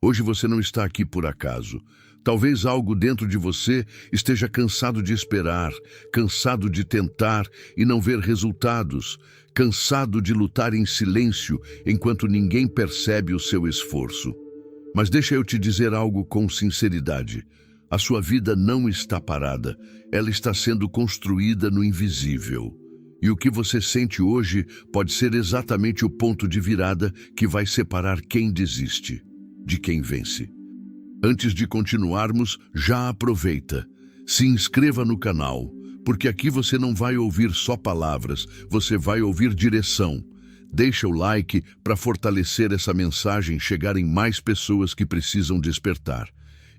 Hoje você não está aqui por acaso. Talvez algo dentro de você esteja cansado de esperar, cansado de tentar e não ver resultados, cansado de lutar em silêncio enquanto ninguém percebe o seu esforço. Mas deixa eu te dizer algo com sinceridade. A sua vida não está parada, ela está sendo construída no invisível. E o que você sente hoje pode ser exatamente o ponto de virada que vai separar quem desiste de quem vence. Antes de continuarmos, já aproveita. Se inscreva no canal, porque aqui você não vai ouvir só palavras, você vai ouvir direção. Deixa o like para fortalecer essa mensagem chegar em mais pessoas que precisam despertar.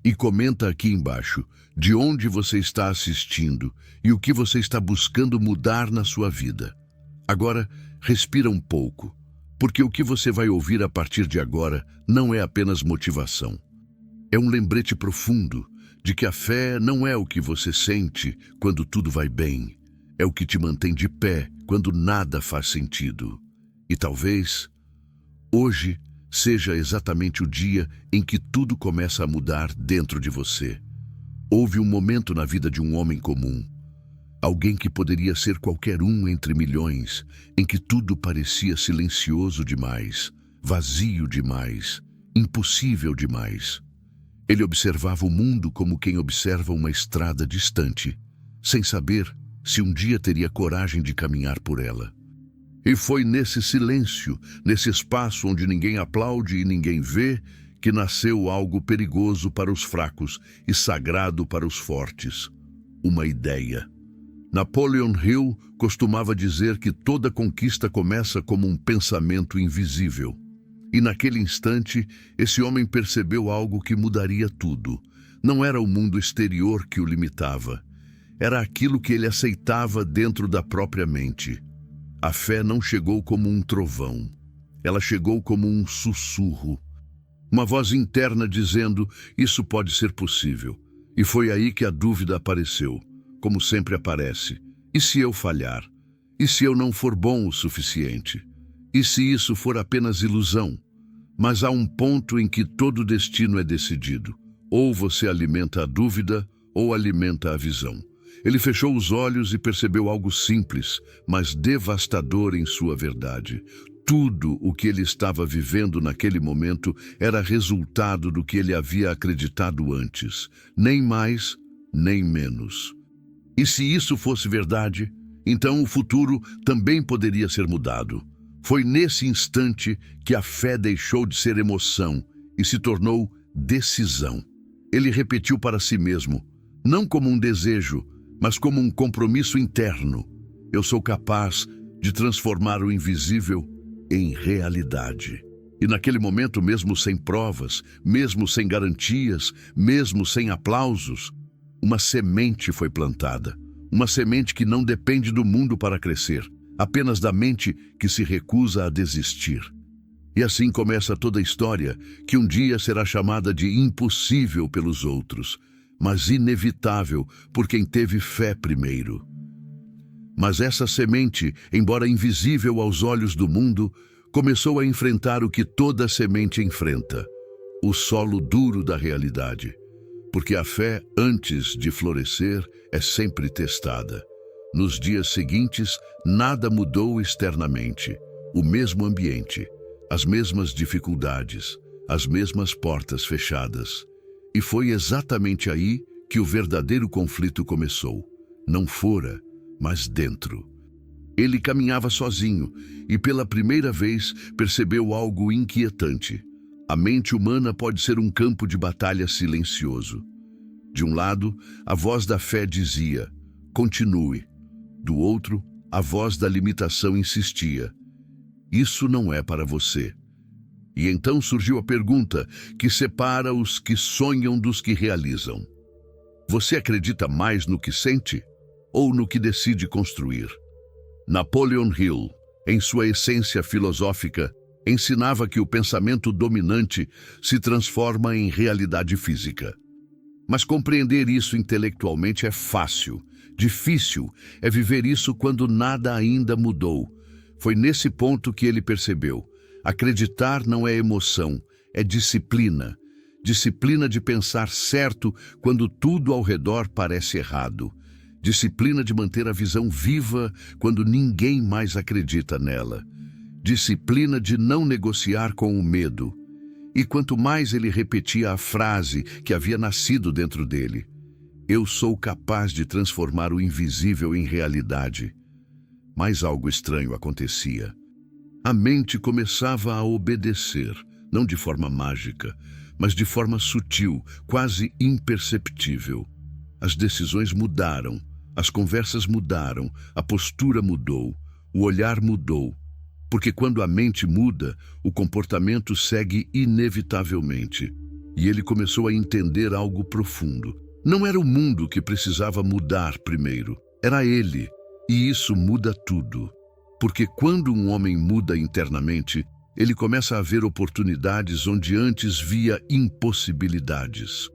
E comenta aqui embaixo de onde você está assistindo e o que você está buscando mudar na sua vida. Agora, respira um pouco, porque o que você vai ouvir a partir de agora não é apenas motivação. É um lembrete profundo de que a fé não é o que você sente quando tudo vai bem, é o que te mantém de pé quando nada faz sentido. E talvez hoje seja exatamente o dia em que tudo começa a mudar dentro de você. Houve um momento na vida de um homem comum, alguém que poderia ser qualquer um entre milhões, em que tudo parecia silencioso demais, vazio demais, impossível demais. Ele observava o mundo como quem observa uma estrada distante, sem saber se um dia teria coragem de caminhar por ela. E foi nesse silêncio, nesse espaço onde ninguém aplaude e ninguém vê, que nasceu algo perigoso para os fracos e sagrado para os fortes. Uma ideia. Napoleon Hill costumava dizer que toda conquista começa como um pensamento invisível. E naquele instante, esse homem percebeu algo que mudaria tudo. Não era o mundo exterior que o limitava. Era aquilo que ele aceitava dentro da própria mente. A fé não chegou como um trovão. Ela chegou como um sussurro. Uma voz interna dizendo, isso pode ser possível. E foi aí que a dúvida apareceu, como sempre aparece. E se eu falhar? E se eu não for bom o suficiente? E se isso for apenas ilusão? Mas há um ponto em que todo destino é decidido. Ou você alimenta a dúvida, ou alimenta a visão. Ele fechou os olhos e percebeu algo simples, mas devastador em sua verdade. Tudo o que ele estava vivendo naquele momento era resultado do que ele havia acreditado antes. Nem mais, nem menos. E se isso fosse verdade, então o futuro também poderia ser mudado. Foi nesse instante que a fé deixou de ser emoção e se tornou decisão. Ele repetiu para si mesmo, não como um desejo, mas como um compromisso interno. Eu sou capaz de transformar o invisível em realidade. E naquele momento, mesmo sem provas, mesmo sem garantias, mesmo sem aplausos, uma semente foi plantada. Uma semente que não depende do mundo para crescer, apenas da mente que se recusa a desistir. E assim começa toda a história, que um dia será chamada de impossível pelos outros, mas inevitável por quem teve fé primeiro. Mas essa semente, embora invisível aos olhos do mundo, começou a enfrentar o que toda semente enfrenta, o solo duro da realidade. Porque a fé, antes de florescer, é sempre testada. Nos dias seguintes, nada mudou externamente. O mesmo ambiente, as mesmas dificuldades, as mesmas portas fechadas. E foi exatamente aí que o verdadeiro conflito começou. Não fora, mas dentro. Ele caminhava sozinho e pela primeira vez percebeu algo inquietante. A mente humana pode ser um campo de batalha silencioso. De um lado, a voz da fé dizia, continue. Do outro, a voz da limitação insistia, isso não é para você. E então surgiu a pergunta que separa os que sonham dos que realizam. Você acredita mais no que sente ou no que decide construir? Napoleon Hill, em sua essência filosófica, ensinava que o pensamento dominante se transforma em realidade física. Mas compreender isso intelectualmente é fácil. Difícil é viver isso quando nada ainda mudou. Foi nesse ponto que ele percebeu. Acreditar não é emoção, é disciplina. Disciplina de pensar certo quando tudo ao redor parece errado. Disciplina de manter a visão viva quando ninguém mais acredita nela. Disciplina de não negociar com o medo. E quanto mais ele repetia a frase que havia nascido dentro dele: eu sou capaz de transformar o invisível em realidade. Mas algo estranho acontecia. A mente começava a obedecer, não de forma mágica, mas de forma sutil, quase imperceptível. As decisões mudaram, as conversas mudaram, a postura mudou, o olhar mudou. Porque quando a mente muda, o comportamento segue inevitavelmente. E ele começou a entender algo profundo. Não era o mundo que precisava mudar primeiro, era ele. E isso muda tudo. Porque quando um homem muda internamente, ele começa a ver oportunidades onde antes via impossibilidades.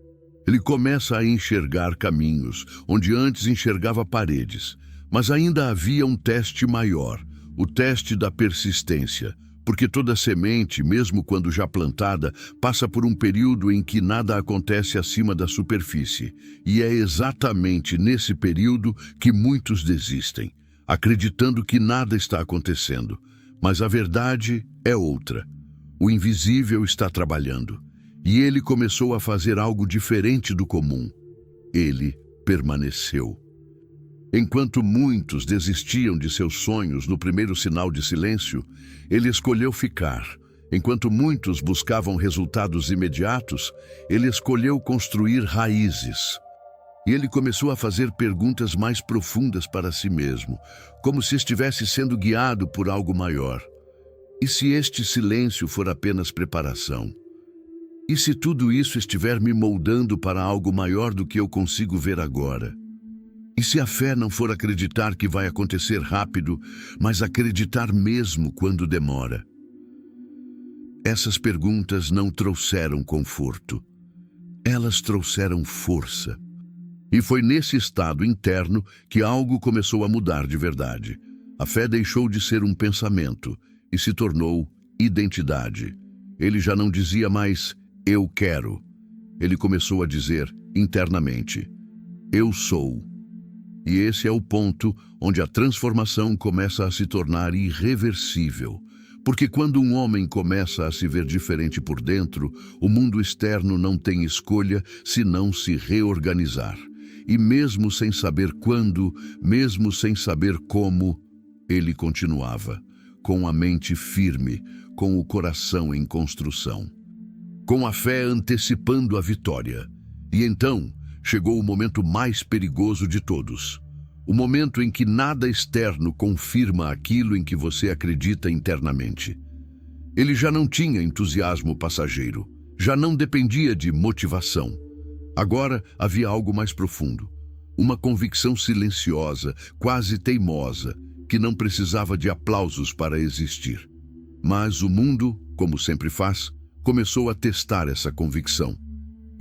Ele começa a enxergar caminhos onde antes enxergava paredes. Mas ainda havia um teste maior, o teste da persistência. Porque toda semente, mesmo quando já plantada, passa por um período em que nada acontece acima da superfície. E é exatamente nesse período que muitos desistem, acreditando que nada está acontecendo. Mas a verdade é outra. O invisível está trabalhando. E ele começou a fazer algo diferente do comum. Ele permaneceu. Enquanto muitos desistiam de seus sonhos no primeiro sinal de silêncio, ele escolheu ficar. Enquanto muitos buscavam resultados imediatos, ele escolheu construir raízes. E ele começou a fazer perguntas mais profundas para si mesmo, como se estivesse sendo guiado por algo maior. E se este silêncio for apenas preparação? E se tudo isso estiver me moldando para algo maior do que eu consigo ver agora? E se a fé não for acreditar que vai acontecer rápido, mas acreditar mesmo quando demora? Essas perguntas não trouxeram conforto. Elas trouxeram força. E foi nesse estado interno que algo começou a mudar de verdade. A fé deixou de ser um pensamento e se tornou identidade. Ele já não dizia mais, eu quero. Ele começou a dizer internamente, eu sou. E esse é o ponto onde a transformação começa a se tornar irreversível. Porque quando um homem começa a se ver diferente por dentro, o mundo externo não tem escolha senão se reorganizar. E mesmo sem saber quando, mesmo sem saber como, ele continuava, com a mente firme, com o coração em construção, com a fé antecipando a vitória. E então chegou o momento mais perigoso de todos. O momento em que nada externo confirma aquilo em que você acredita internamente. Ele já não tinha entusiasmo passageiro, já não dependia de motivação. Agora havia algo mais profundo, uma convicção silenciosa, quase teimosa, que não precisava de aplausos para existir. Mas o mundo, como sempre faz, começou a testar essa convicção.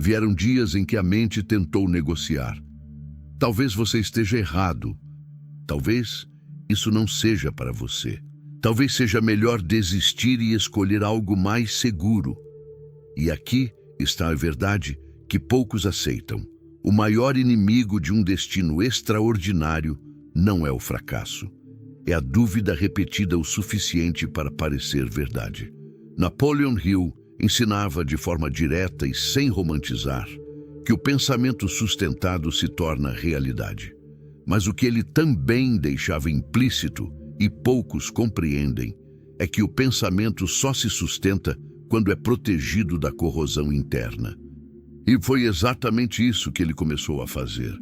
Vieram dias em que a mente tentou negociar. Talvez você esteja errado. Talvez isso não seja para você. Talvez seja melhor desistir e escolher algo mais seguro. E aqui está a verdade que poucos aceitam. O maior inimigo de um destino extraordinário não é o fracasso. É a dúvida repetida o suficiente para parecer verdade. Napoleon Hill ensinava de forma direta e sem romantizar que o pensamento sustentado se torna realidade. Mas o que ele também deixava implícito, e poucos compreendem, é que o pensamento só se sustenta quando é protegido da corrosão interna. E foi exatamente isso que ele começou a fazer.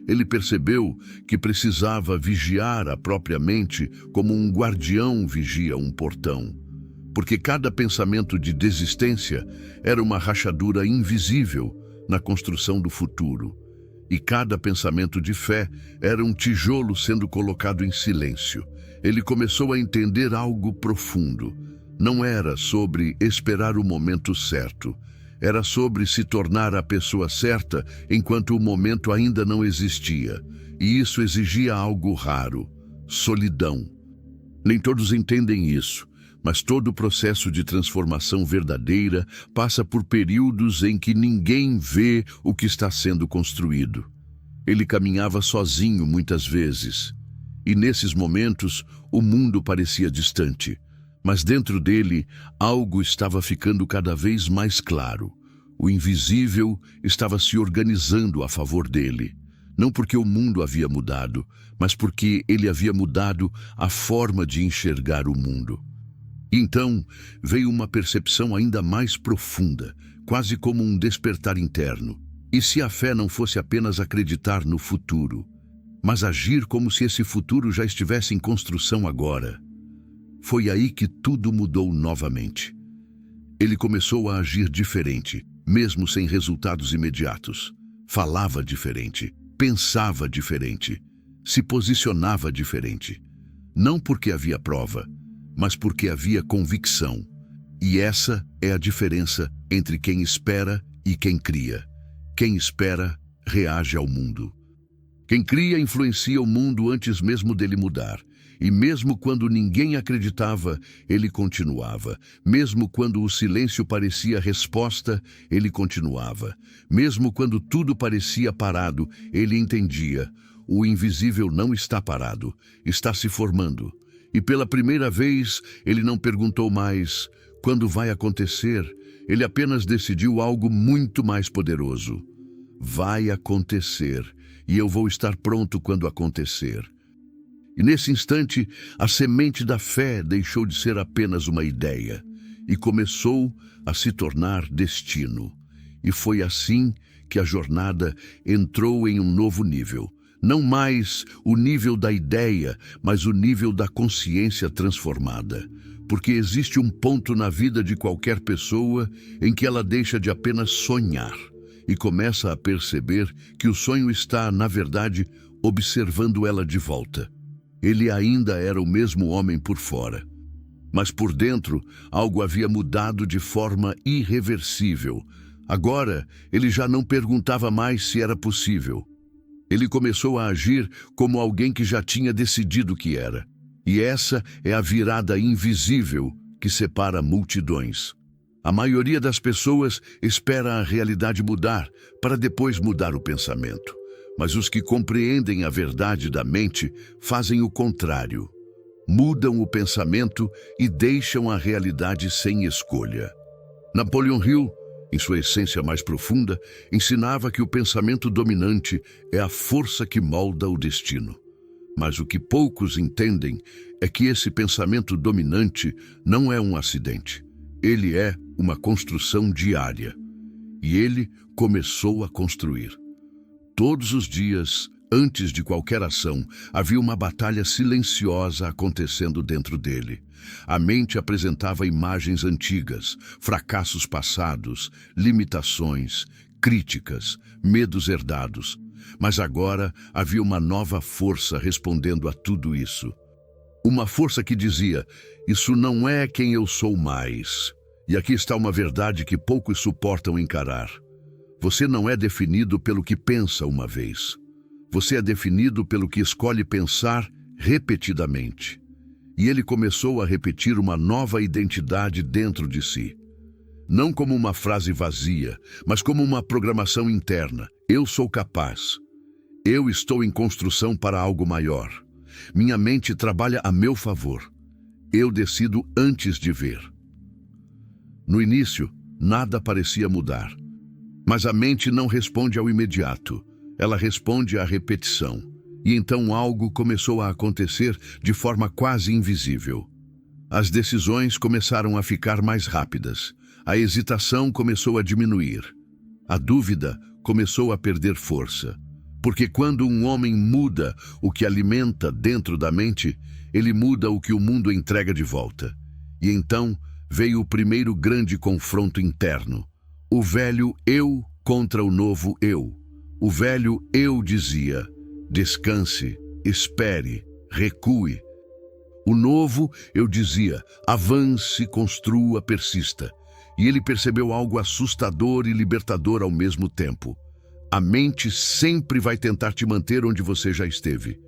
Ele percebeu que precisava vigiar a própria mente como um guardião vigia um portão. Porque cada pensamento de desistência era uma rachadura invisível na construção do futuro. E cada pensamento de fé era um tijolo sendo colocado em silêncio. Ele começou a entender algo profundo. Não era sobre esperar o momento certo. Era sobre se tornar a pessoa certa enquanto o momento ainda não existia. E isso exigia algo raro: solidão. Nem todos entendem isso, Mas todo o processo de transformação verdadeira passa por períodos em que ninguém vê o que está sendo construído. Ele caminhava sozinho muitas vezes, e nesses momentos o mundo parecia distante, mas dentro dele algo estava ficando cada vez mais claro. O invisível estava se organizando a favor dele, não porque o mundo havia mudado, mas porque ele havia mudado a forma de enxergar o mundo. Então veio uma percepção ainda mais profunda, quase como um despertar interno. E se a fé não fosse apenas acreditar no futuro, mas agir como se esse futuro já estivesse em construção agora? Foi aí que tudo mudou novamente. Ele começou a agir diferente, mesmo sem resultados imediatos. Falava diferente, pensava diferente, se posicionava diferente. Não porque havia prova, mas porque havia convicção. E essa é a diferença entre quem espera e quem cria. Quem espera reage ao mundo. Quem cria influencia o mundo antes mesmo dele mudar. E mesmo quando ninguém acreditava, ele continuava. Mesmo quando o silêncio parecia resposta, ele continuava. Mesmo quando tudo parecia parado, ele entendia. O invisível não está parado, está se formando. E pela primeira vez, ele não perguntou mais quando vai acontecer. Ele apenas decidiu algo muito mais poderoso. Vai acontecer, e eu vou estar pronto quando acontecer. E nesse instante, a semente da fé deixou de ser apenas uma ideia e começou a se tornar destino. E foi assim que a jornada entrou em um novo nível. Não mais o nível da ideia, mas o nível da consciência transformada. Porque existe um ponto na vida de qualquer pessoa em que ela deixa de apenas sonhar e começa a perceber que o sonho está, na verdade, observando ela de volta. Ele ainda era o mesmo homem por fora, mas por dentro algo havia mudado de forma irreversível. Agora, ele já não perguntava mais se era possível. Ele começou a agir como alguém que já tinha decidido que era. E essa é a virada invisível que separa multidões. A maioria das pessoas espera a realidade mudar para depois mudar o pensamento. Mas os que compreendem a verdade da mente fazem o contrário. Mudam o pensamento e deixam a realidade sem escolha. Napoleon Hill, em sua essência mais profunda, ensinava que o pensamento dominante é a força que molda o destino. Mas o que poucos entendem é que esse pensamento dominante não é um acidente. Ele é uma construção diária. E ele começou a construir. Todos os dias, antes de qualquer ação, havia uma batalha silenciosa acontecendo dentro dele. A mente apresentava imagens antigas, fracassos passados, limitações, críticas, medos herdados. Mas agora havia uma nova força respondendo a tudo isso. Uma força que dizia: isso não é quem eu sou mais. E aqui está uma verdade que poucos suportam encarar. Você não é definido pelo que pensa uma vez. Você é definido pelo que escolhe pensar repetidamente. E ele começou a repetir uma nova identidade dentro de si. Não como uma frase vazia, mas como uma programação interna. Eu sou capaz. Eu estou em construção para algo maior. Minha mente trabalha a meu favor. Eu decido antes de ver. No início, nada parecia mudar. Mas a mente não responde ao imediato. Ela responde à repetição. E então algo começou a acontecer de forma quase invisível. As decisões começaram a ficar mais rápidas. A hesitação começou a diminuir. A dúvida começou a perder força. Porque quando um homem muda o que alimenta dentro da mente, ele muda o que o mundo entrega de volta. E então veio o primeiro grande confronto interno. O velho eu contra o novo eu. O velho eu dizia: descanse, espere, recue. O novo eu dizia: avance, construa, persista. E ele percebeu algo assustador e libertador ao mesmo tempo. A mente sempre vai tentar te manter onde você já esteve,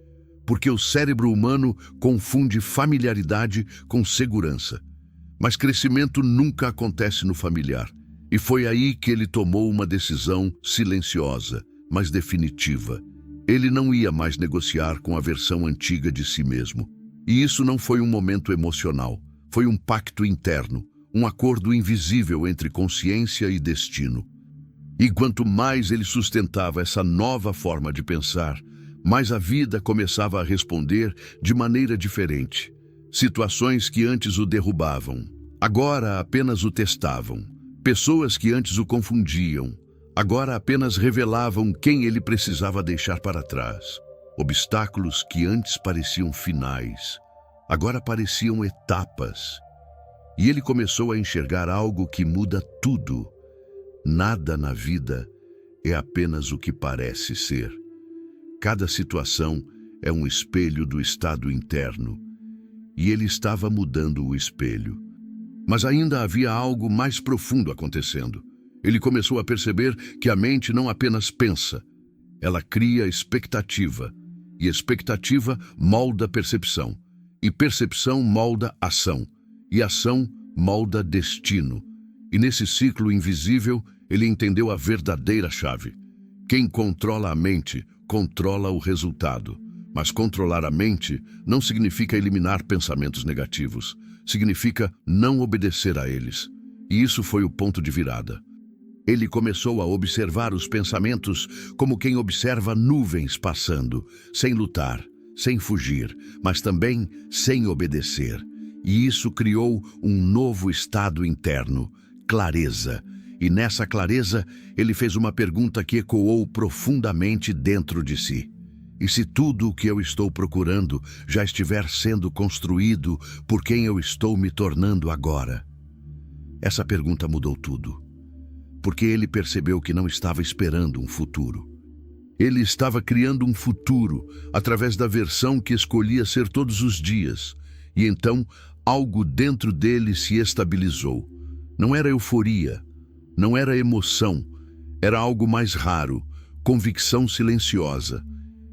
porque o cérebro humano confunde familiaridade com segurança. Mas crescimento nunca acontece no familiar. E foi aí que ele tomou uma decisão silenciosa, mas definitiva. Ele não ia mais negociar com a versão antiga de si mesmo. E isso não foi um momento emocional. Foi um pacto interno, um acordo invisível entre consciência e destino. E quanto mais ele sustentava essa nova forma de pensar, mais a vida começava a responder de maneira diferente. Situações que antes o derrubavam, agora apenas o testavam. Pessoas que antes o confundiam, agora apenas revelavam quem ele precisava deixar para trás. Obstáculos que antes pareciam finais, agora pareciam etapas. E ele começou a enxergar algo que muda tudo. Nada na vida é apenas o que parece ser. Cada situação é um espelho do estado interno. E ele estava mudando o espelho. Mas ainda havia algo mais profundo acontecendo. Ele começou a perceber que a mente não apenas pensa, ela cria expectativa. E expectativa molda percepção. E percepção molda ação. E ação molda destino. E nesse ciclo invisível, ele entendeu a verdadeira chave. Quem controla a mente, controla o resultado. Mas controlar a mente não significa eliminar pensamentos negativos. Significa não obedecer a eles. E isso foi o ponto de virada. Ele começou a observar os pensamentos como quem observa nuvens passando, sem lutar, sem fugir, mas também sem obedecer. E isso criou um novo estado interno, clareza. E nessa clareza, ele fez uma pergunta que ecoou profundamente dentro de si. E se tudo o que eu estou procurando já estiver sendo construído por quem eu estou me tornando agora? Essa pergunta mudou tudo. Porque ele percebeu que não estava esperando um futuro. Ele estava criando um futuro através da versão que escolhia ser todos os dias. E então, algo dentro dele se estabilizou. Não era euforia, não era emoção, era algo mais raro, convicção silenciosa.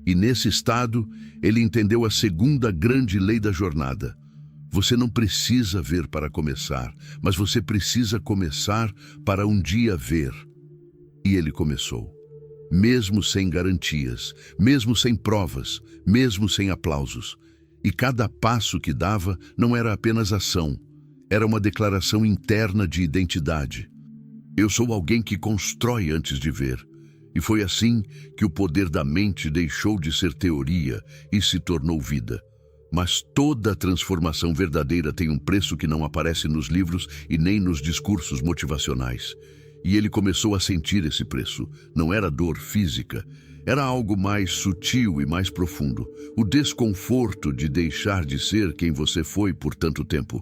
E nesse estado, ele entendeu a segunda grande lei da jornada. Você não precisa ver para começar, mas você precisa começar para um dia ver. E ele começou. Mesmo sem garantias, mesmo sem provas, mesmo sem aplausos. E cada passo que dava não era apenas ação, era uma declaração interna de identidade. Eu sou alguém que constrói antes de ver. E foi assim que o poder da mente deixou de ser teoria e se tornou vida. Mas toda transformação verdadeira tem um preço que não aparece nos livros e nem nos discursos motivacionais. E ele começou a sentir esse preço. Não era dor física, era algo mais sutil e mais profundo. O desconforto de deixar de ser quem você foi por tanto tempo.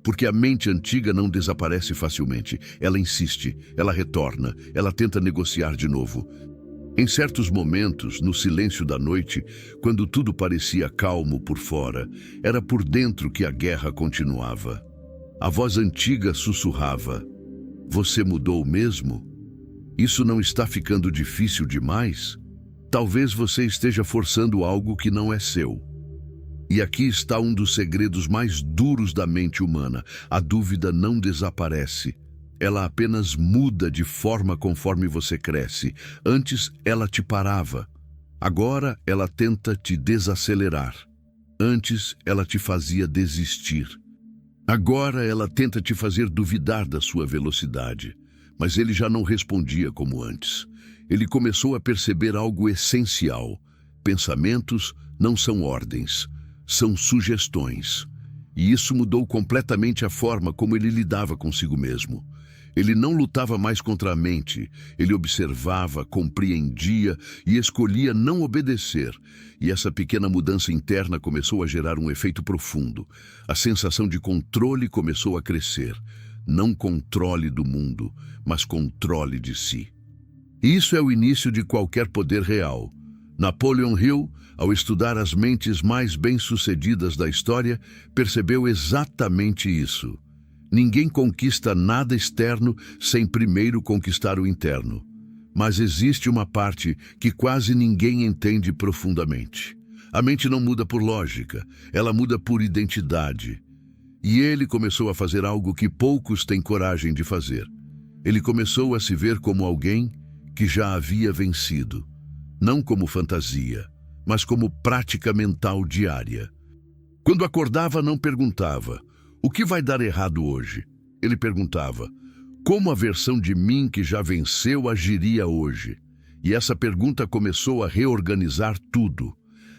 Porque a mente antiga não desaparece facilmente. Ela insiste, ela retorna, ela tenta negociar de novo. Em certos momentos, no silêncio da noite, quando tudo parecia calmo por fora, era por dentro que a guerra continuava. A voz antiga sussurrava: "Você mudou mesmo? Isso não está ficando difícil demais? Talvez você esteja forçando algo que não é seu." E aqui está um dos segredos mais duros da mente humana. A dúvida não desaparece. Ela apenas muda de forma conforme você cresce. Antes, ela te parava. Agora, ela tenta te desacelerar. Antes, ela te fazia desistir. Agora, ela tenta te fazer duvidar da sua velocidade. Mas ele já não respondia como antes. Ele começou a perceber algo essencial. Pensamentos não são ordens. São sugestões. E isso mudou completamente a forma como ele lidava consigo mesmo. Ele não lutava mais contra a mente. Ele observava, compreendia e escolhia não obedecer. E essa pequena mudança interna começou a gerar um efeito profundo. A sensação de controle começou a crescer. Não controle do mundo, mas controle de si. E isso é o início de qualquer poder real. Napoleon Hill, ao estudar as mentes mais bem-sucedidas da história, percebeu exatamente isso. Ninguém conquista nada externo sem primeiro conquistar o interno. Mas existe uma parte que quase ninguém entende profundamente. A mente não muda por lógica, ela muda por identidade. E ele começou a fazer algo que poucos têm coragem de fazer. Ele começou a se ver como alguém que já havia vencido, não como fantasia, mas como prática mental diária. Quando acordava, não perguntava: o que vai dar errado hoje? Ele perguntava: como a versão de mim que já venceu agiria hoje? E essa pergunta começou a reorganizar tudo.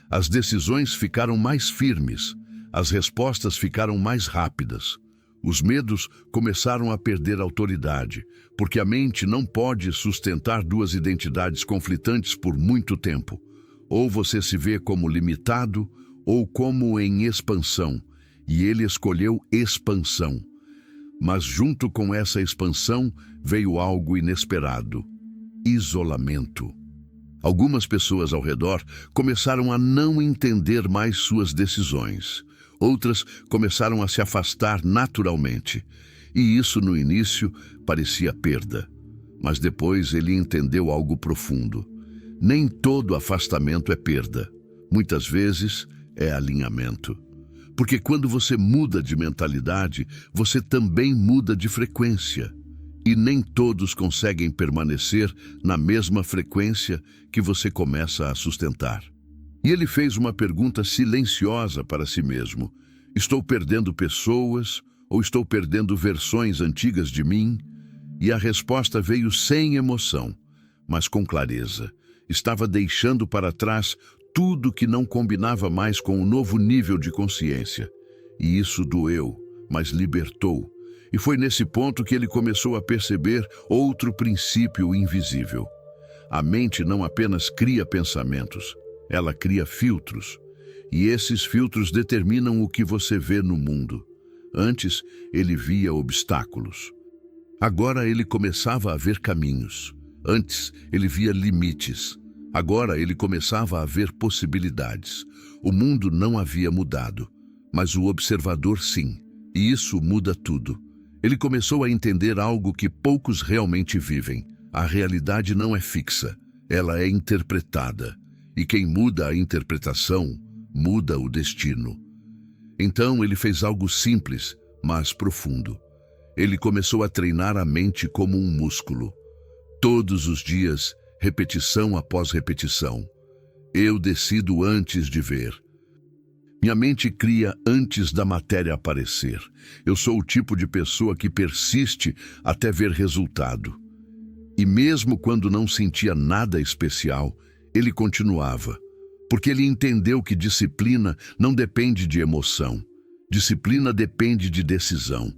As decisões ficaram mais firmes, as respostas ficaram mais rápidas. Os medos começaram a perder autoridade, porque a mente não pode sustentar duas identidades conflitantes por muito tempo. Ou você se vê como limitado, ou como em expansão, e ele escolheu expansão. Mas junto com essa expansão veio algo inesperado: isolamento. Algumas pessoas ao redor começaram a não entender mais suas decisões. Outras começaram a se afastar naturalmente. E isso no início parecia perda. Mas depois ele entendeu algo profundo. Nem todo afastamento é perda. Muitas vezes é alinhamento. Porque quando você muda de mentalidade, você também muda de frequência. E nem todos conseguem permanecer na mesma frequência que você começa a sustentar. E ele fez uma pergunta silenciosa para si mesmo: estou perdendo pessoas ou estou perdendo versões antigas de mim? E a resposta veio sem emoção, mas com clareza. Estava deixando para trás tudo que não combinava mais com o novo nível de consciência. E isso doeu, mas libertou. E foi nesse ponto que ele começou a perceber outro princípio invisível. A mente não apenas cria pensamentos, ela cria filtros. E esses filtros determinam o que você vê no mundo. Antes, ele via obstáculos. Agora ele começava a ver caminhos. Antes, ele via limites. Agora ele começava a ver possibilidades. O mundo não havia mudado, mas o observador sim. E isso muda tudo. Ele começou a entender algo que poucos realmente vivem. A realidade não é fixa, ela é interpretada. E quem muda a interpretação, muda o destino. Então ele fez algo simples, mas profundo. Ele começou a treinar a mente como um músculo. Todos os dias, repetição após repetição. Eu decido antes de ver. Minha mente cria antes da matéria aparecer. Eu sou o tipo de pessoa que persiste até ver resultado. E mesmo quando não sentia nada especial, ele continuava. Porque ele entendeu que disciplina não depende de emoção. Disciplina depende de decisão.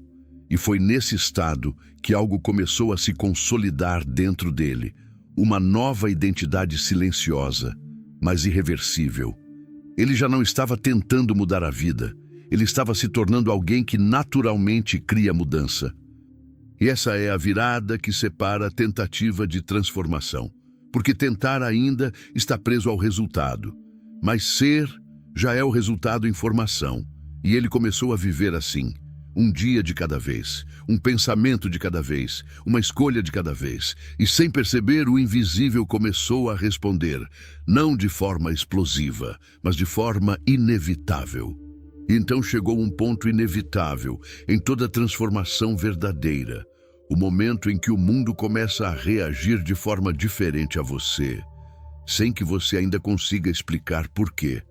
E foi nesse estado que algo começou a se consolidar dentro dele. Uma nova identidade silenciosa, mas irreversível. Ele já não estava tentando mudar a vida. Ele estava se tornando alguém que naturalmente cria mudança. E essa é a virada que separa a tentativa de transformação. Porque tentar ainda está preso ao resultado. Mas ser já é o resultado em formação. E ele começou a viver assim. Um dia de cada vez, um pensamento de cada vez, uma escolha de cada vez. E sem perceber, o invisível começou a responder, não de forma explosiva, mas de forma inevitável. E então chegou um ponto inevitável em toda transformação verdadeira. O momento em que o mundo começa a reagir de forma diferente a você, sem que você ainda consiga explicar por quê.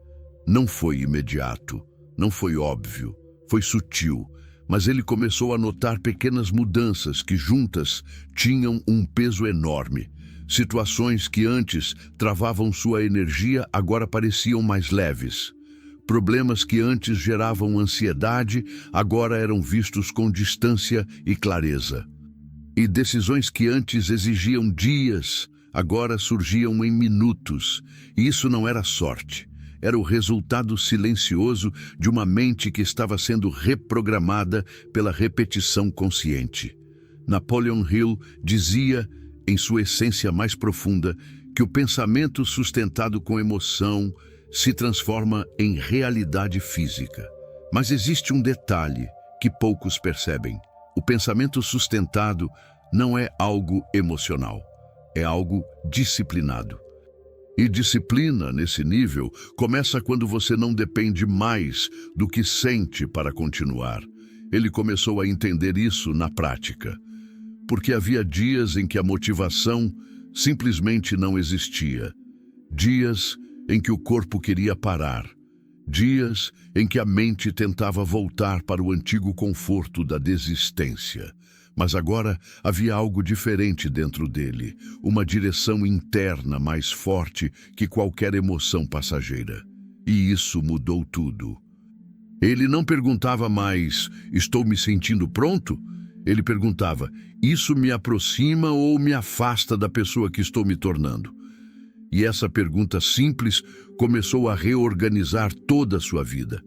Não foi imediato, não foi óbvio, foi sutil. Mas ele começou a notar pequenas mudanças que juntas tinham um peso enorme. Situações que antes travavam sua energia agora pareciam mais leves. Problemas que antes geravam ansiedade agora eram vistos com distância e clareza. E decisões que antes exigiam dias agora surgiam em minutos. E isso não era sorte. Era o resultado silencioso de uma mente que estava sendo reprogramada pela repetição consciente. Napoleon Hill dizia, em sua essência mais profunda, que o pensamento sustentado com emoção se transforma em realidade física. Mas existe um detalhe que poucos percebem. O pensamento sustentado não é algo emocional, é algo disciplinado. E disciplina, nesse nível, começa quando você não depende mais do que sente para continuar. Ele começou a entender isso na prática, porque havia dias em que a motivação simplesmente não existia. Dias em que o corpo queria parar. Dias em que a mente tentava voltar para o antigo conforto da desistência. Mas agora havia algo diferente dentro dele, uma direção interna mais forte que qualquer emoção passageira. E isso mudou tudo. Ele não perguntava mais, estou me sentindo pronto? Ele perguntava, isso me aproxima ou me afasta da pessoa que estou me tornando? E essa pergunta simples começou a reorganizar toda a sua vida.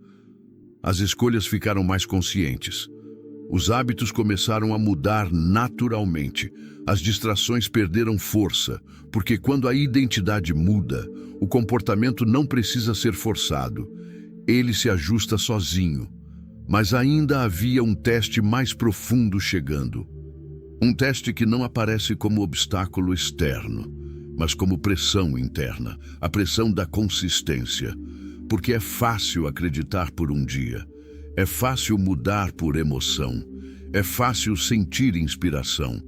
As escolhas ficaram mais conscientes. Os hábitos começaram a mudar naturalmente. As distrações perderam força, porque quando a identidade muda, o comportamento não precisa ser forçado. Ele se ajusta sozinho. Mas ainda havia um teste mais profundo chegando. Um teste que não aparece como obstáculo externo, mas como pressão interna, a pressão da consistência. Porque é fácil acreditar por um dia. É fácil mudar por emoção. É fácil sentir inspiração.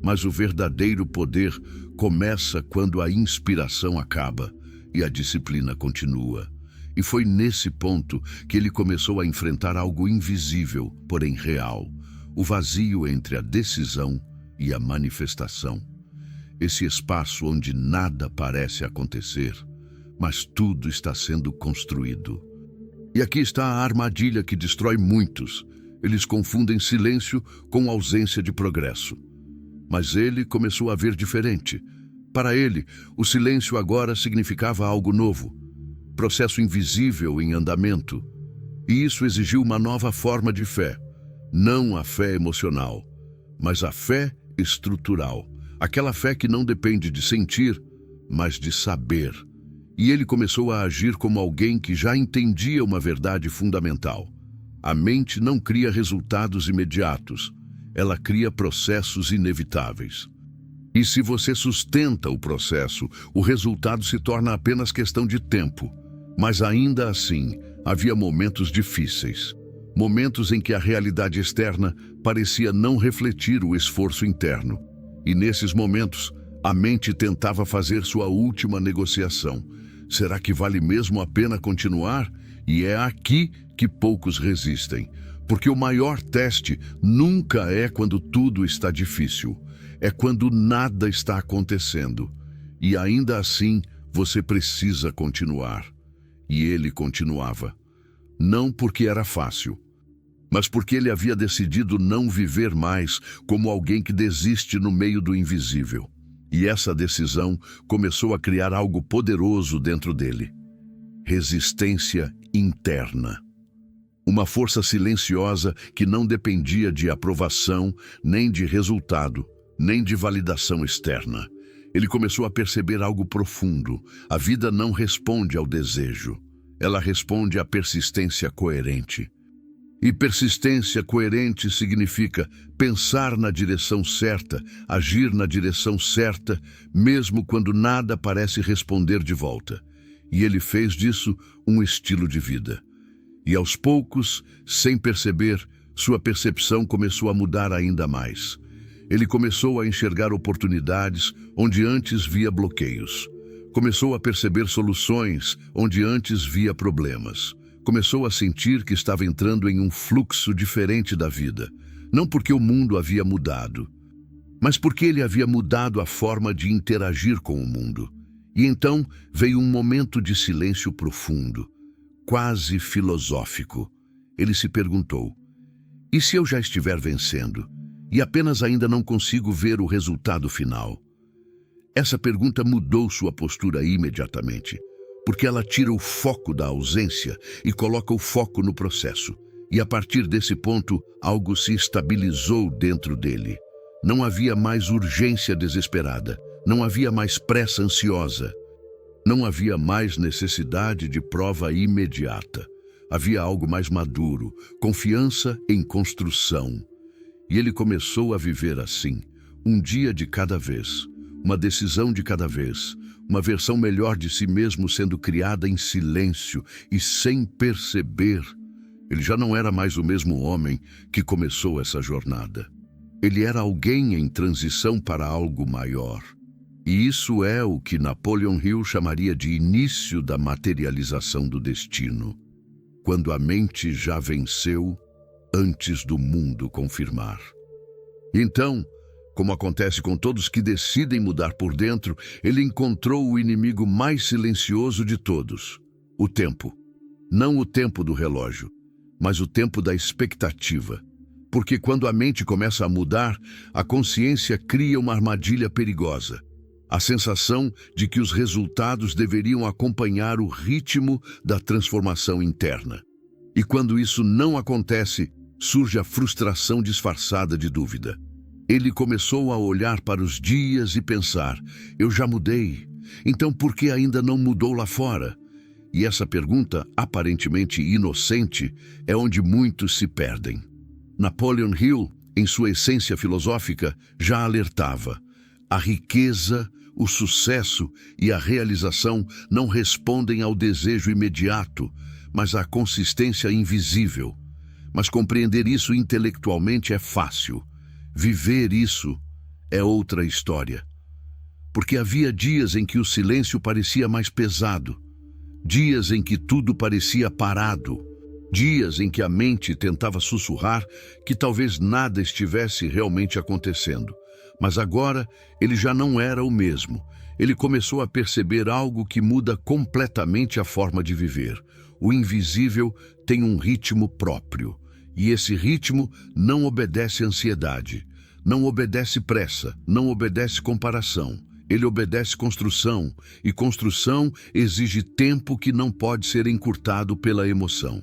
Mas o verdadeiro poder começa quando a inspiração acaba e a disciplina continua. E foi nesse ponto que ele começou a enfrentar algo invisível, porém real, o vazio entre a decisão e a manifestação. Esse espaço onde nada parece acontecer, mas tudo está sendo construído. E aqui está a armadilha que destrói muitos. Eles confundem silêncio com ausência de progresso. Mas ele começou a ver diferente. Para ele, o silêncio agora significava algo novo. Processo invisível em andamento. E isso exigiu uma nova forma de fé. Não a fé emocional, mas a fé estrutural. Aquela fé que não depende de sentir, mas de saber. E ele começou a agir como alguém que já entendia uma verdade fundamental. A mente não cria resultados imediatos. Ela cria processos inevitáveis. E se você sustenta o processo, o resultado se torna apenas questão de tempo. Mas ainda assim, havia momentos difíceis. Momentos em que a realidade externa parecia não refletir o esforço interno. E nesses momentos, a mente tentava fazer sua última negociação. Será que vale mesmo a pena continuar? E é aqui que poucos resistem. Porque o maior teste nunca é quando tudo está difícil. É quando nada está acontecendo. E ainda assim, você precisa continuar. E ele continuava. Não porque era fácil, mas porque ele havia decidido não viver mais como alguém que desiste no meio do invisível. E essa decisão começou a criar algo poderoso dentro dele. Resistência interna. Uma força silenciosa que não dependia de aprovação, nem de resultado, nem de validação externa. Ele começou a perceber algo profundo. A vida não responde ao desejo. Ela responde à persistência coerente. E persistência coerente significa pensar na direção certa, agir na direção certa, mesmo quando nada parece responder de volta. E ele fez disso um estilo de vida. E aos poucos, sem perceber, sua percepção começou a mudar ainda mais. Ele começou a enxergar oportunidades onde antes via bloqueios. Começou a perceber soluções onde antes via problemas. Começou a sentir que estava entrando em um fluxo diferente da vida. Não porque o mundo havia mudado, mas porque ele havia mudado a forma de interagir com o mundo. E então veio um momento de silêncio profundo, quase filosófico. Ele se perguntou, e se eu já estiver vencendo, e apenas ainda não consigo ver o resultado final? Essa pergunta mudou sua postura imediatamente, porque ela tira o foco da ausência e coloca o foco no processo. E a partir desse ponto, algo se estabilizou dentro dele. Não havia mais urgência desesperada, não havia mais pressa ansiosa, não havia mais necessidade de prova imediata. Havia algo mais maduro, confiança em construção. E ele começou a viver assim, um dia de cada vez, uma decisão de cada vez, uma versão melhor de si mesmo sendo criada em silêncio e sem perceber Ele já não era mais o mesmo homem que começou essa jornada. Ele era alguém em transição para algo maior. E isso é o que Napoleon Hill chamaria de início da materialização do destino, quando a mente já venceu antes do mundo confirmar. Então, como acontece com todos que decidem mudar por dentro, ele encontrou o inimigo mais silencioso de todos: o tempo. Não o tempo do relógio, mas o tempo da expectativa. Porque quando a mente começa a mudar, a consciência cria uma armadilha perigosa. A sensação de que os resultados deveriam acompanhar o ritmo da transformação interna. E quando isso não acontece, surge a frustração disfarçada de dúvida. Ele começou a olhar para os dias e pensar: eu já mudei, então por que ainda não mudou lá fora? E essa pergunta, aparentemente inocente, é onde muitos se perdem. Napoleon Hill, em sua essência filosófica, já alertava: a riqueza, o sucesso e a realização não respondem ao desejo imediato, mas à consistência invisível. Mas compreender isso intelectualmente é fácil. Viver isso é outra história. Porque havia dias em que o silêncio parecia mais pesado, dias em que tudo parecia parado, dias em que a mente tentava sussurrar que talvez nada estivesse realmente acontecendo. Mas agora ele já não era o mesmo. Ele começou a perceber algo que muda completamente a forma de viver. O invisível tem um ritmo próprio. E esse ritmo não obedece ansiedade, não obedece pressa, não obedece comparação. Ele obedece construção, e construção exige tempo que não pode ser encurtado pela emoção.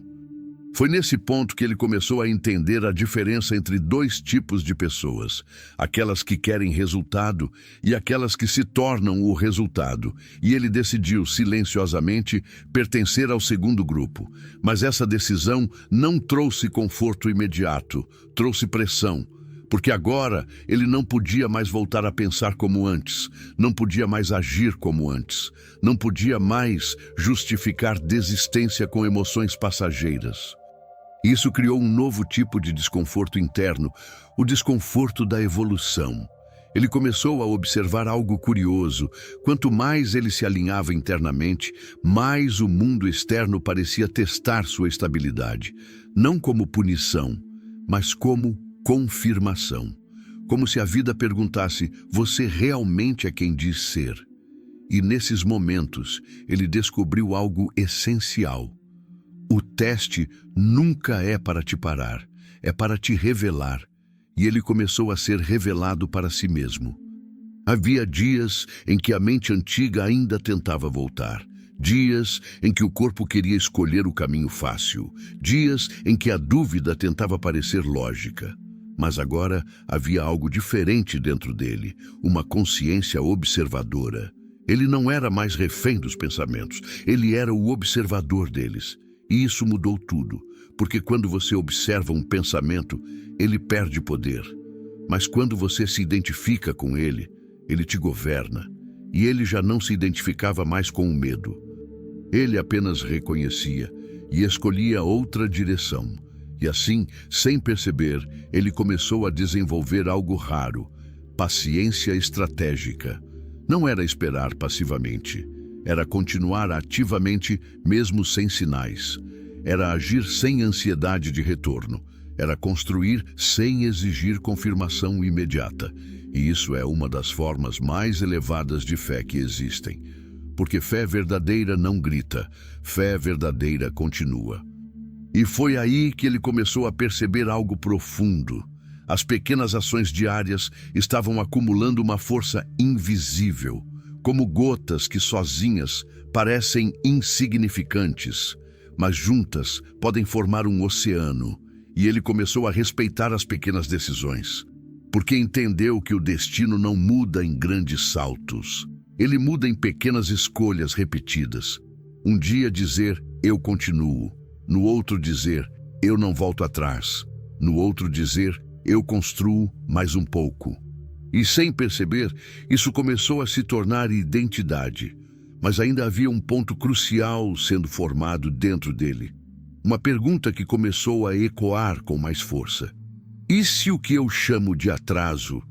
Foi nesse ponto que ele começou a entender a diferença entre dois tipos de pessoas: aquelas que querem resultado e aquelas que se tornam o resultado. E ele decidiu, silenciosamente, pertencer ao segundo grupo. Mas essa decisão não trouxe conforto imediato, trouxe pressão. Porque agora ele não podia mais voltar a pensar como antes, não podia mais agir como antes, não podia mais justificar desistência com emoções passageiras. Isso criou um novo tipo de desconforto interno, o desconforto da evolução. Ele começou a observar algo curioso. Quanto mais ele se alinhava internamente, mais o mundo externo parecia testar sua estabilidade. Não como punição, mas como confirmação. Como se a vida perguntasse: você realmente é quem diz ser? E nesses momentos, ele descobriu algo essencial. O teste nunca é para te parar, é para te revelar. E ele começou a ser revelado para si mesmo. Havia dias em que a mente antiga ainda tentava voltar. Dias em que o corpo queria escolher o caminho fácil. Dias em que a dúvida tentava parecer lógica. Mas agora havia algo diferente dentro dele, uma consciência observadora. Ele não era mais refém dos pensamentos, ele era o observador deles. E isso mudou tudo, porque quando você observa um pensamento, ele perde poder. Mas quando você se identifica com ele, ele te governa. E ele já não se identificava mais com o medo. Ele apenas reconhecia e escolhia outra direção. E assim, sem perceber, ele começou a desenvolver algo raro: paciência estratégica. Não era esperar passivamente. Era continuar ativamente, mesmo sem sinais. Era agir sem ansiedade de retorno. Era construir sem exigir confirmação imediata. E isso é uma das formas mais elevadas de fé que existem. Porque fé verdadeira não grita, fé verdadeira continua. E foi aí que ele começou a perceber algo profundo. As pequenas ações diárias estavam acumulando uma força invisível, como gotas que sozinhas parecem insignificantes, mas juntas podem formar um oceano. E ele começou a respeitar as pequenas decisões, porque entendeu que o destino não muda em grandes saltos. Ele muda em pequenas escolhas repetidas. Um dia dizer: eu continuo. No outro dizer: eu não volto atrás. No outro dizer: eu construo mais um pouco. E sem perceber, isso começou a se tornar identidade. Mas ainda havia um ponto crucial sendo formado dentro dele. Uma pergunta que começou a ecoar com mais força. E se o que eu chamo de atraso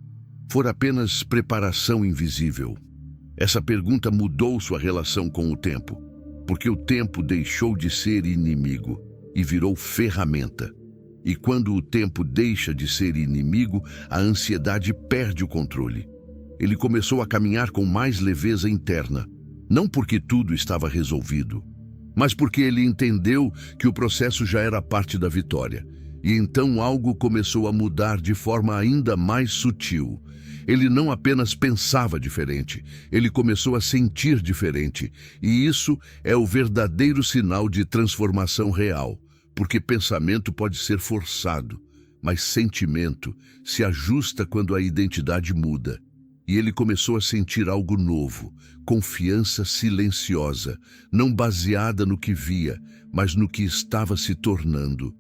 for apenas preparação invisível? Essa pergunta mudou sua relação com o tempo, porque o tempo deixou de ser inimigo e virou ferramenta. E quando o tempo deixa de ser inimigo, a ansiedade perde o controle. Ele começou a caminhar com mais leveza interna, não porque tudo estava resolvido, mas porque ele entendeu que o processo já era parte da vitória. E então algo começou a mudar de forma ainda mais sutil. Ele não apenas pensava diferente, ele começou a sentir diferente. E isso é o verdadeiro sinal de transformação real, porque pensamento pode ser forçado, mas sentimento se ajusta quando a identidade muda. E ele começou a sentir algo novo, confiança silenciosa, não baseada no que via, mas no que estava se tornando.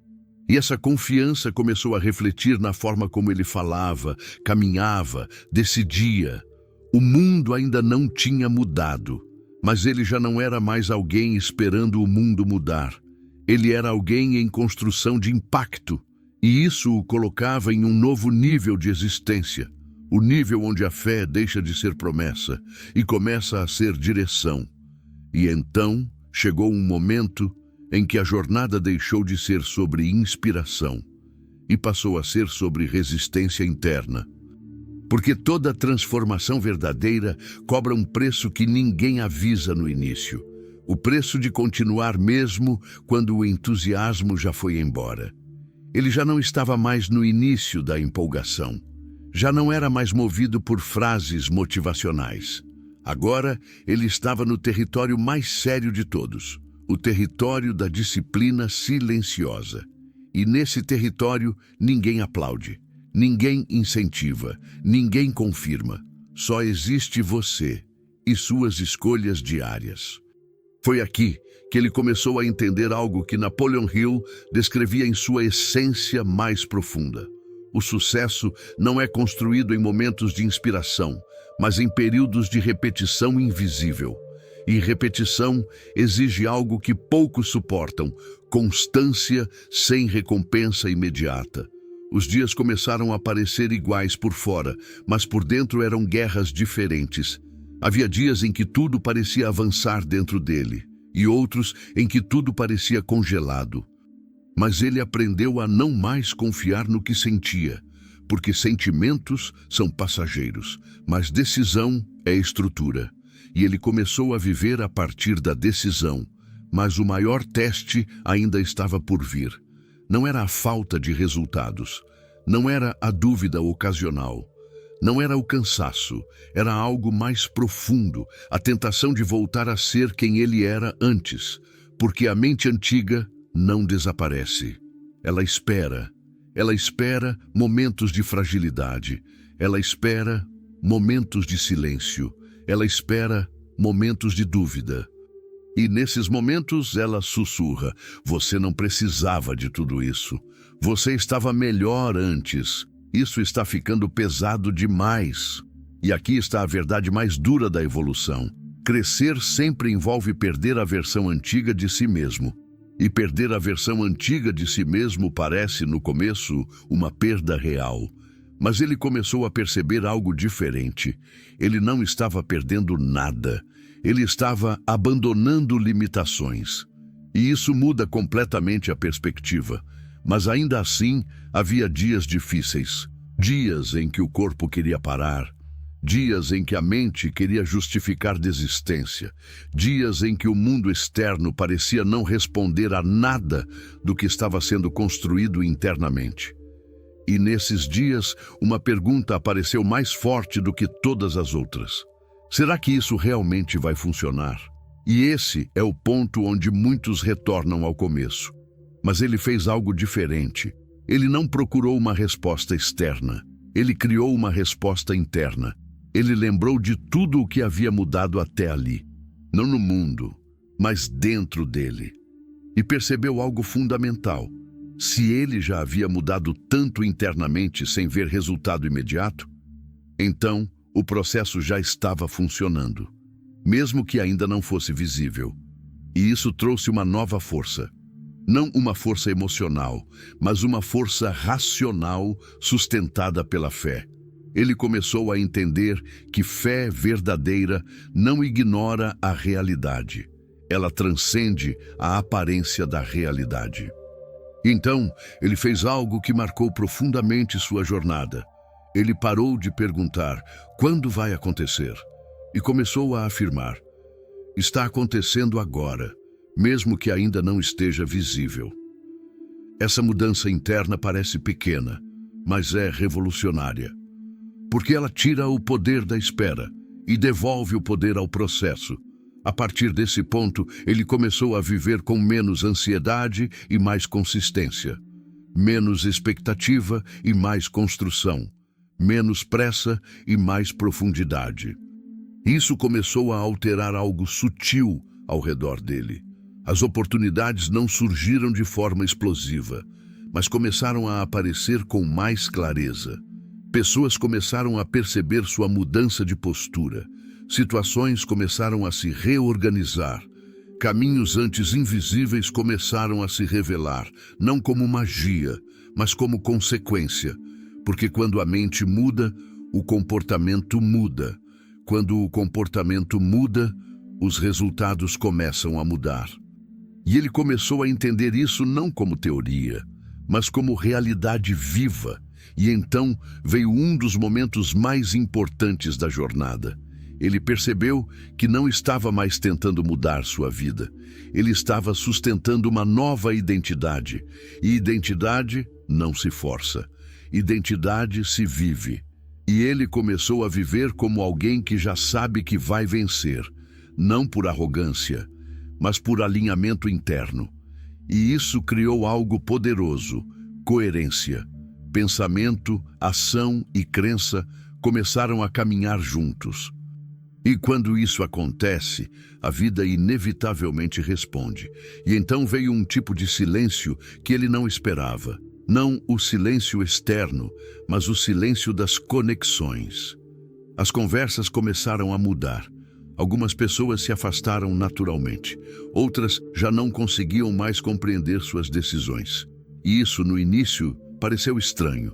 E essa confiança começou a refletir na forma como ele falava, caminhava, decidia. O mundo ainda não tinha mudado, mas ele já não era mais alguém esperando o mundo mudar. Ele era alguém em construção de impacto, e isso o colocava em um novo nível de existência. O nível onde a fé deixa de ser promessa e começa a ser direção. E então chegou um momento em que a jornada deixou de ser sobre inspiração e passou a ser sobre resistência interna. Porque toda transformação verdadeira cobra um preço que ninguém avisa no início. O preço de continuar mesmo quando o entusiasmo já foi embora. Ele já não estava mais no início da empolgação. Já não era mais movido por frases motivacionais. Agora ele estava no território mais sério de todos. O território da disciplina silenciosa. E nesse território, ninguém aplaude, ninguém incentiva, ninguém confirma. Só existe você e suas escolhas diárias. Foi aqui que ele começou a entender algo que Napoleon Hill descrevia em sua essência mais profunda. O sucesso não é construído em momentos de inspiração, mas em períodos de repetição invisível. E repetição exige algo que poucos suportam: constância sem recompensa imediata. Os dias começaram a parecer iguais por fora, mas por dentro eram guerras diferentes. Havia dias em que tudo parecia avançar dentro dele, e outros em que tudo parecia congelado. Mas ele aprendeu a não mais confiar no que sentia, porque sentimentos são passageiros, mas decisão é estrutura. E ele começou a viver a partir da decisão, mas o maior teste ainda estava por vir. Não era a falta de resultados, não era a dúvida ocasional, não era o cansaço, era algo mais profundo, a tentação de voltar a ser quem ele era antes, porque a mente antiga não desaparece. Ela espera momentos de fragilidade, ela espera momentos de silêncio, ela espera momentos de dúvida. E nesses momentos ela sussurra: você não precisava de tudo isso. Você estava melhor antes. Isso está ficando pesado demais. E aqui está a verdade mais dura da evolução. Crescer sempre envolve perder a versão antiga de si mesmo. E perder a versão antiga de si mesmo parece, no começo, uma perda real. Mas ele começou a perceber algo diferente. Ele não estava perdendo nada. Ele estava abandonando limitações. E isso muda completamente a perspectiva. Mas ainda assim, havia dias difíceis. Dias em que o corpo queria parar. Dias em que a mente queria justificar desistência. Dias em que o mundo externo parecia não responder a nada do que estava sendo construído internamente. E nesses dias, uma pergunta apareceu mais forte do que todas as outras. Será que isso realmente vai funcionar? E esse é o ponto onde muitos retornam ao começo. Mas ele fez algo diferente. Ele não procurou uma resposta externa. Ele criou uma resposta interna. Ele lembrou de tudo o que havia mudado até ali. Não no mundo, mas dentro dele. E percebeu algo fundamental. Se ele já havia mudado tanto internamente sem ver resultado imediato, então o processo já estava funcionando, mesmo que ainda não fosse visível. E isso trouxe uma nova força. Não uma força emocional, mas uma força racional sustentada pela fé. Ele começou a entender que fé verdadeira não ignora a realidade. Ela transcende a aparência da realidade. Então, ele fez algo que marcou profundamente sua jornada. Ele parou de perguntar: quando vai acontecer? E começou a afirmar: está acontecendo agora, mesmo que ainda não esteja visível. Essa mudança interna parece pequena, mas é revolucionária, porque ela tira o poder da espera e devolve o poder ao processo. A partir desse ponto, ele começou a viver com menos ansiedade e mais consistência, menos expectativa e mais construção, menos pressa e mais profundidade. Isso começou a alterar algo sutil ao redor dele. As oportunidades não surgiram de forma explosiva, mas começaram a aparecer com mais clareza. Pessoas começaram a perceber sua mudança de postura. Situações começaram a se reorganizar. Caminhos antes invisíveis começaram a se revelar, não como magia, mas como consequência. Porque quando a mente muda, o comportamento muda. Quando o comportamento muda, os resultados começam a mudar. E ele começou a entender isso não como teoria, mas como realidade viva. E então veio um dos momentos mais importantes da jornada. Ele percebeu que não estava mais tentando mudar sua vida. Ele estava sustentando uma nova identidade. E identidade não se força. Identidade se vive. E ele começou a viver como alguém que já sabe que vai vencer, não por arrogância, mas por alinhamento interno. E isso criou algo poderoso: coerência. Pensamento, ação e crença começaram a caminhar juntos. E quando isso acontece, a vida inevitavelmente responde. E então veio um tipo de silêncio que ele não esperava. Não o silêncio externo, mas o silêncio das conexões. As conversas começaram a mudar. Algumas pessoas se afastaram naturalmente. Outras já não conseguiam mais compreender suas decisões. E isso, no início, pareceu estranho,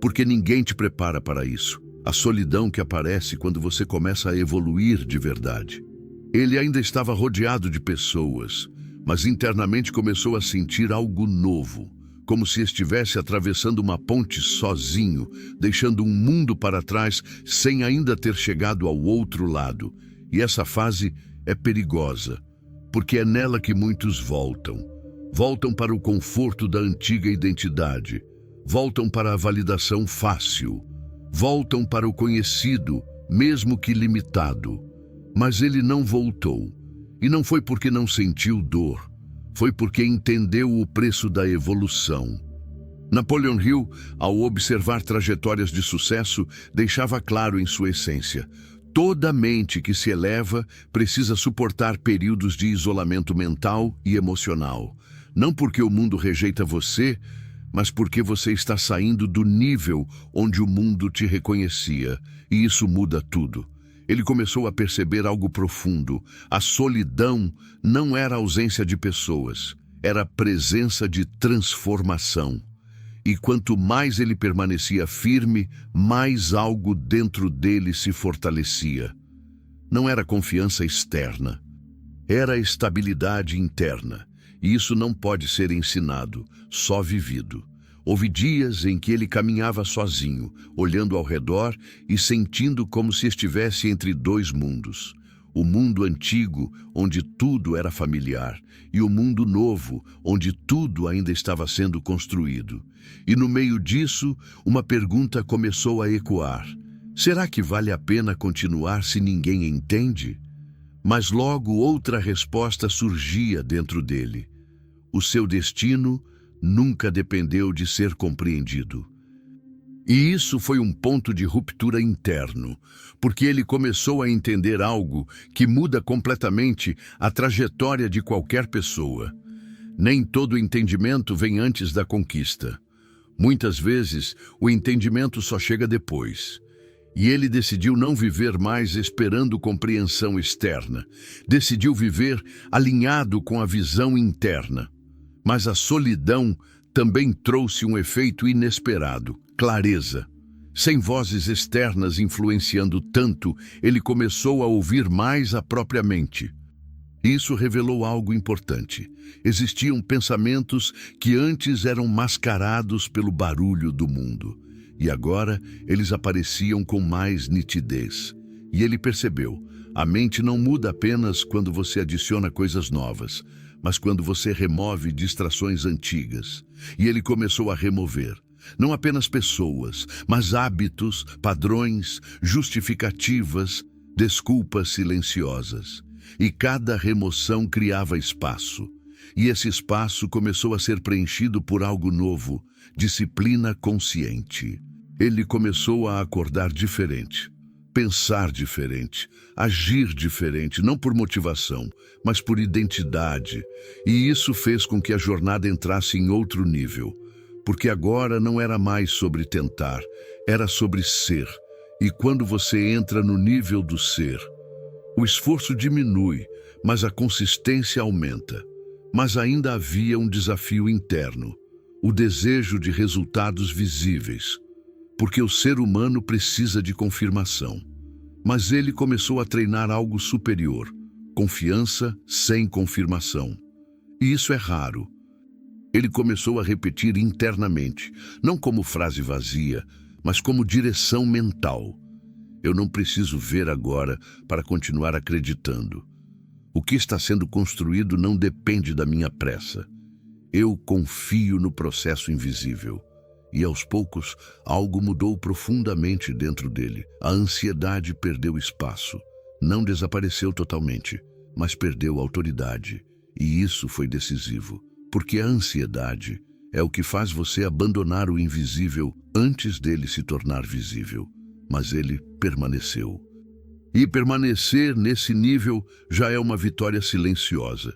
porque ninguém te prepara para isso. A solidão que aparece quando você começa a evoluir de verdade. Ele ainda estava rodeado de pessoas, mas internamente começou a sentir algo novo, como se estivesse atravessando uma ponte sozinho, deixando um mundo para trás sem ainda ter chegado ao outro lado. E essa fase é perigosa, porque é nela que muitos voltam. Voltam para o conforto da antiga identidade, voltam para a validação fácil, voltam para o conhecido, mesmo que limitado. Mas ele não voltou. E não foi porque não sentiu dor. Foi porque entendeu o preço da evolução. Napoleon Hill, ao observar trajetórias de sucesso, deixava claro em sua essência: toda mente que se eleva precisa suportar períodos de isolamento mental e emocional. Não porque o mundo rejeita você, mas porque você está saindo do nível onde o mundo te reconhecia, e isso muda tudo. Ele começou a perceber algo profundo. A solidão não era ausência de pessoas, era presença de transformação. E quanto mais ele permanecia firme, mais algo dentro dele se fortalecia. Não era confiança externa, era estabilidade interna. E isso não pode ser ensinado, só vivido. Houve dias em que ele caminhava sozinho, olhando ao redor e sentindo como se estivesse entre dois mundos. O mundo antigo, onde tudo era familiar, e o mundo novo, onde tudo ainda estava sendo construído. E no meio disso, uma pergunta começou a ecoar: será que vale a pena continuar se ninguém entende? Mas logo outra resposta surgia dentro dele: o seu destino nunca dependeu de ser compreendido. E isso foi um ponto de ruptura interno, porque ele começou a entender algo que muda completamente a trajetória de qualquer pessoa. Nem todo entendimento vem antes da conquista. Muitas vezes, o entendimento só chega depois. E ele decidiu não viver mais esperando compreensão externa. Decidiu viver alinhado com a visão interna. Mas a solidão também trouxe um efeito inesperado: clareza. Sem vozes externas influenciando tanto, ele começou a ouvir mais a própria mente. Isso revelou algo importante. Existiam pensamentos que antes eram mascarados pelo barulho do mundo, e agora eles apareciam com mais nitidez. E ele percebeu: a mente não muda apenas quando você adiciona coisas novas, mas quando você remove distrações antigas. E ele começou a remover não apenas pessoas, mas hábitos, padrões, justificativas, desculpas silenciosas. E cada remoção criava espaço. E esse espaço começou a ser preenchido por algo novo: disciplina consciente. Ele começou a acordar diferente, pensar diferente, agir diferente, não por motivação, mas por identidade. E isso fez com que a jornada entrasse em outro nível. Porque agora não era mais sobre tentar, era sobre ser. E quando você entra no nível do ser, o esforço diminui, mas a consistência aumenta. Mas ainda havia um desafio interno: o desejo de resultados visíveis. Porque o ser humano precisa de confirmação. Mas ele começou a treinar algo superior: confiança sem confirmação. E isso é raro. Ele começou a repetir internamente, não como frase vazia, mas como direção mental: eu não preciso ver agora para continuar acreditando. O que está sendo construído não depende da minha pressa. Eu confio no processo invisível. E aos poucos, algo mudou profundamente dentro dele. A ansiedade perdeu espaço. Não desapareceu totalmente, mas perdeu autoridade. E isso foi decisivo. Porque a ansiedade é o que faz você abandonar o invisível antes dele se tornar visível. Mas ele permaneceu. E permanecer nesse nível já é uma vitória silenciosa.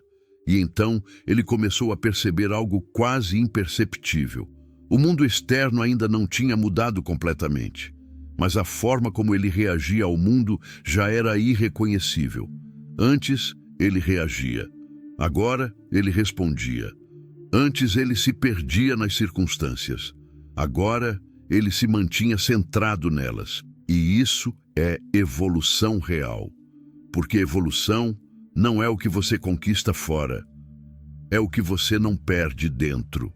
E então ele começou a perceber algo quase imperceptível. O mundo externo ainda não tinha mudado completamente, mas a forma como ele reagia ao mundo já era irreconhecível. Antes, ele reagia. Agora, ele respondia. Antes ele se perdia nas circunstâncias. Agora ele se mantinha centrado nelas. E isso é evolução real. Porque evolução não é o que você conquista fora. É o que você não perde dentro.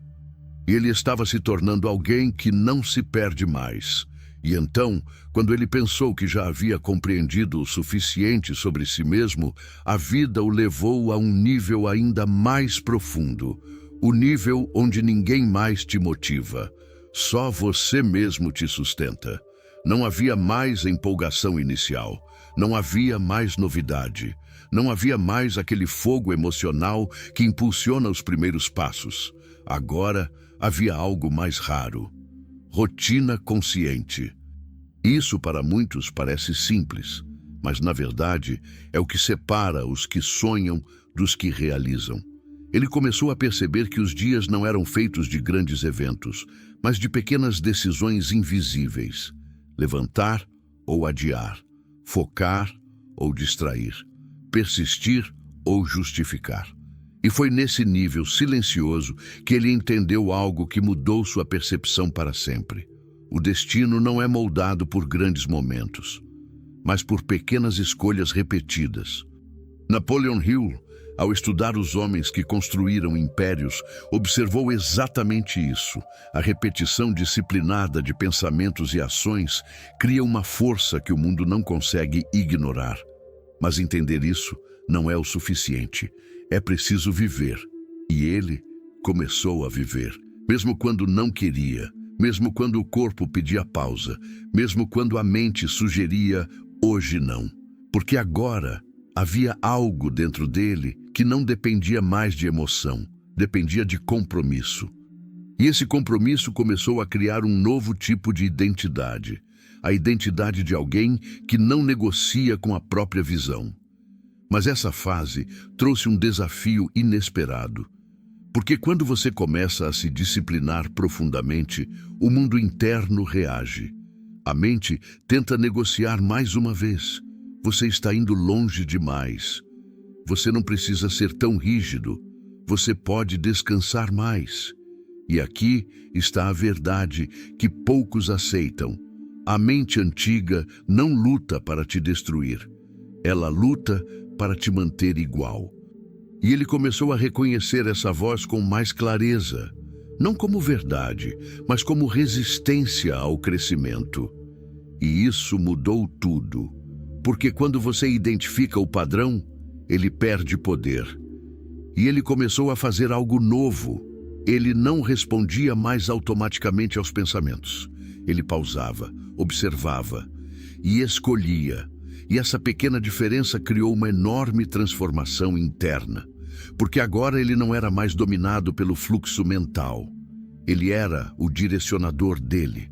Ele estava se tornando alguém que não se perde mais. E então, quando ele pensou que já havia compreendido o suficiente sobre si mesmo, a vida o levou a um nível ainda mais profundo. O nível onde ninguém mais te motiva. Só você mesmo te sustenta. Não havia mais a empolgação inicial. Não havia mais novidade. Não havia mais aquele fogo emocional que impulsiona os primeiros passos. Agora havia algo mais raro: rotina consciente. Isso para muitos parece simples, mas na verdade é o que separa os que sonham dos que realizam. Ele começou a perceber que os dias não eram feitos de grandes eventos, mas de pequenas decisões invisíveis: levantar ou adiar, focar ou distrair, persistir ou justificar. E foi nesse nível silencioso que ele entendeu algo que mudou sua percepção para sempre. O destino não é moldado por grandes momentos, mas por pequenas escolhas repetidas. Napoleon Hill, ao estudar os homens que construíram impérios, observou exatamente isso. A repetição disciplinada de pensamentos e ações cria uma força que o mundo não consegue ignorar. Mas entender isso não é o suficiente. É preciso viver. E ele começou a viver, mesmo quando não queria, mesmo quando o corpo pedia pausa, mesmo quando a mente sugeria hoje não. Porque agora havia algo dentro dele que não dependia mais de emoção, dependia de compromisso. E esse compromisso começou a criar um novo tipo de identidade, a identidade de alguém que não negocia com a própria visão. Mas essa fase trouxe um desafio inesperado. Porque quando você começa a se disciplinar profundamente, o mundo interno reage. A mente tenta negociar mais uma vez. Você está indo longe demais. Você não precisa ser tão rígido. Você pode descansar mais. E aqui está a verdade que poucos aceitam. A mente antiga não luta para te destruir. Ela luta para te manter igual. E ele começou a reconhecer essa voz com mais clareza, não como verdade, mas como resistência ao crescimento. E isso mudou tudo, porque quando você identifica o padrão, ele perde poder. E ele começou a fazer algo novo. Ele não respondia mais automaticamente aos pensamentos. Ele pausava, observava e escolhia. E essa pequena diferença criou uma enorme transformação interna, porque agora ele não era mais dominado pelo fluxo mental. Ele era o direcionador dele.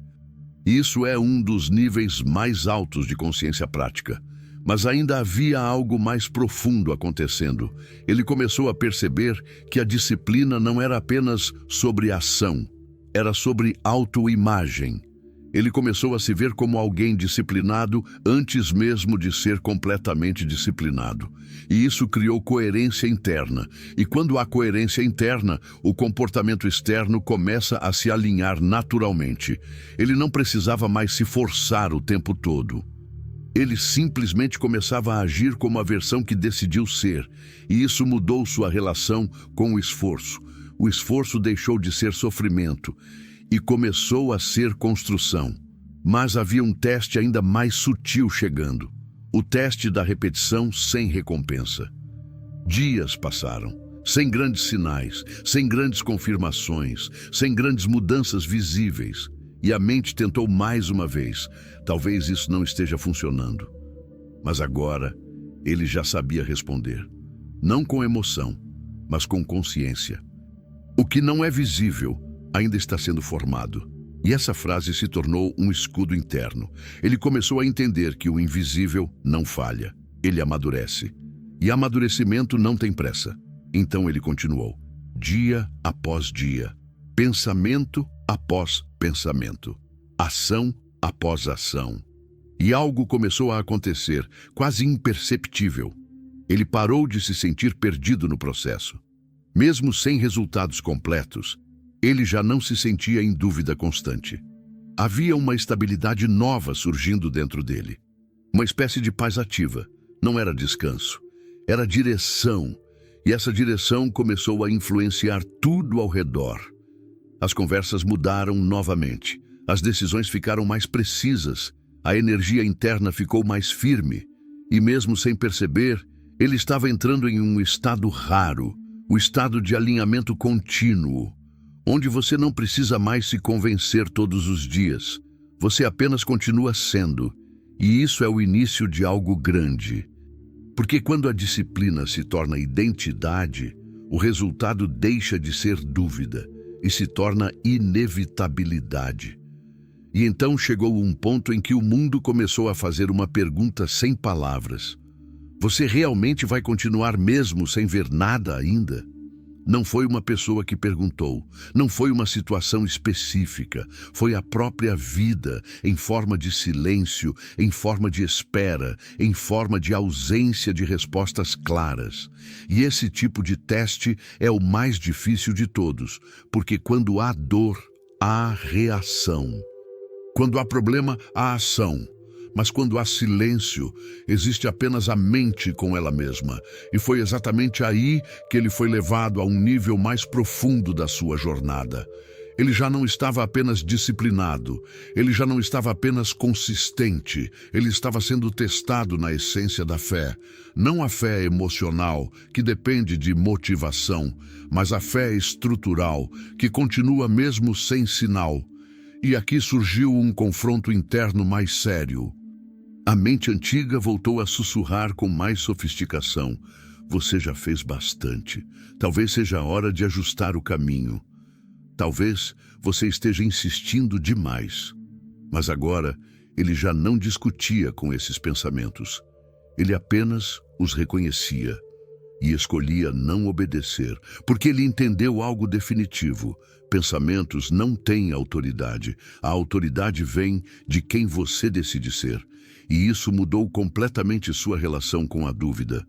Isso é um dos níveis mais altos de consciência prática. Mas ainda havia algo mais profundo acontecendo. Ele começou a perceber que a disciplina não era apenas sobre ação, era sobre autoimagem. Ele começou a se ver como alguém disciplinado antes mesmo de ser completamente disciplinado. E isso criou coerência interna. E quando há coerência interna, o comportamento externo começa a se alinhar naturalmente. Ele não precisava mais se forçar o tempo todo. Ele simplesmente começava a agir como a versão que decidiu ser. E isso mudou sua relação com o esforço. O esforço deixou de ser sofrimento e começou a ser construção. Mas havia um teste ainda mais sutil chegando. O teste da repetição sem recompensa. Dias passaram, sem grandes sinais, sem grandes confirmações, sem grandes mudanças visíveis. E a mente tentou mais uma vez. Talvez isso não esteja funcionando. Mas agora, ele já sabia responder. Não com emoção, mas com consciência. O que não é visível ainda está sendo formado. E essa frase se tornou um escudo interno. Ele começou a entender que o invisível não falha. Ele amadurece. E amadurecimento não tem pressa. Então ele continuou. Dia após dia. Pensamento após pensamento. Ação após ação. E algo começou a acontecer, quase imperceptível. Ele parou de se sentir perdido no processo. Mesmo sem resultados completos, ele já não se sentia em dúvida constante. Havia uma estabilidade nova surgindo dentro dele. Uma espécie de paz ativa. Não era descanso, era direção. E essa direção começou a influenciar tudo ao redor. As conversas mudaram novamente. As decisões ficaram mais precisas. A energia interna ficou mais firme. E mesmo sem perceber, ele estava entrando em um estado raro, o estado de alinhamento contínuo, onde você não precisa mais se convencer todos os dias. Você apenas continua sendo. E isso é o início de algo grande. Porque quando a disciplina se torna identidade, o resultado deixa de ser dúvida e se torna inevitabilidade. E então chegou um ponto em que o mundo começou a fazer uma pergunta sem palavras. Você realmente vai continuar mesmo sem ver nada ainda? Não foi uma pessoa que perguntou, não foi uma situação específica, foi a própria vida, em forma de silêncio, em forma de espera, em forma de ausência de respostas claras. E esse tipo de teste é o mais difícil de todos, porque quando há dor, há reação. Quando há problema, há ação. Mas quando há silêncio, existe apenas a mente com ela mesma. E foi exatamente aí que ele foi levado a um nível mais profundo da sua jornada. Ele já não estava apenas disciplinado, ele já não estava apenas consistente, ele estava sendo testado na essência da fé. Não a fé emocional, que depende de motivação, mas a fé estrutural, que continua mesmo sem sinal. E aqui surgiu um confronto interno mais sério. A mente antiga voltou a sussurrar com mais sofisticação. Você já fez bastante. Talvez seja a hora de ajustar o caminho. Talvez você esteja insistindo demais. Mas agora ele já não discutia com esses pensamentos. Ele apenas os reconhecia e escolhia não obedecer, porque ele entendeu algo definitivo. Pensamentos não têm autoridade. A autoridade vem de quem você decide ser. E isso mudou completamente sua relação com a dúvida.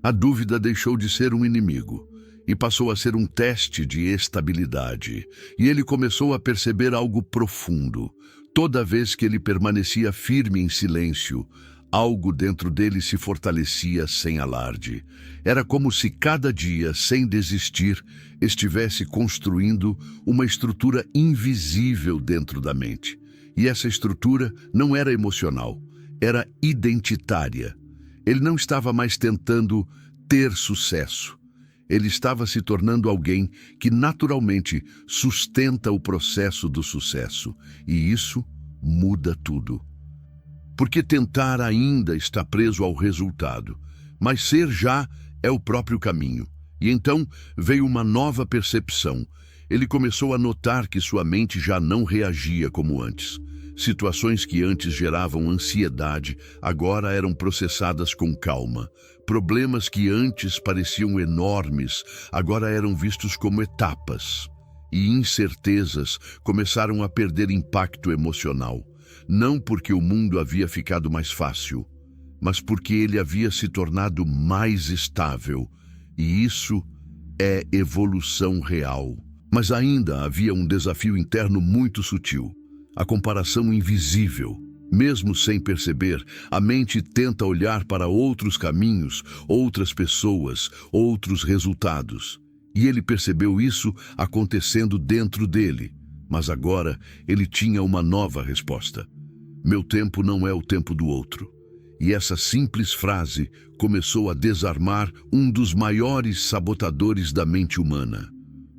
A dúvida deixou de ser um inimigo e passou a ser um teste de estabilidade. E ele começou a perceber algo profundo. Toda vez que ele permanecia firme em silêncio, algo dentro dele se fortalecia sem alarde. Era como se cada dia, sem desistir, estivesse construindo uma estrutura invisível dentro da mente. E essa estrutura não era emocional, era identitária. Ele não estava mais tentando ter sucesso. Ele estava se tornando alguém que naturalmente sustenta o processo do sucesso. E isso muda tudo. Porque tentar ainda está preso ao resultado, mas ser já é o próprio caminho. E então veio uma nova percepção. Ele começou a notar que sua mente já não reagia como antes. Situações que antes geravam ansiedade, agora eram processadas com calma. Problemas que antes pareciam enormes, agora eram vistos como etapas. E incertezas começaram a perder impacto emocional. Não porque o mundo havia ficado mais fácil, mas porque ele havia se tornado mais estável. E isso é evolução real. Mas ainda havia um desafio interno muito sutil. A comparação invisível. Mesmo sem perceber, a mente tenta olhar para outros caminhos, outras pessoas, outros resultados. E ele percebeu isso acontecendo dentro dele. Mas agora ele tinha uma nova resposta. Meu tempo não é o tempo do outro. E essa simples frase começou a desarmar um dos maiores sabotadores da mente humana.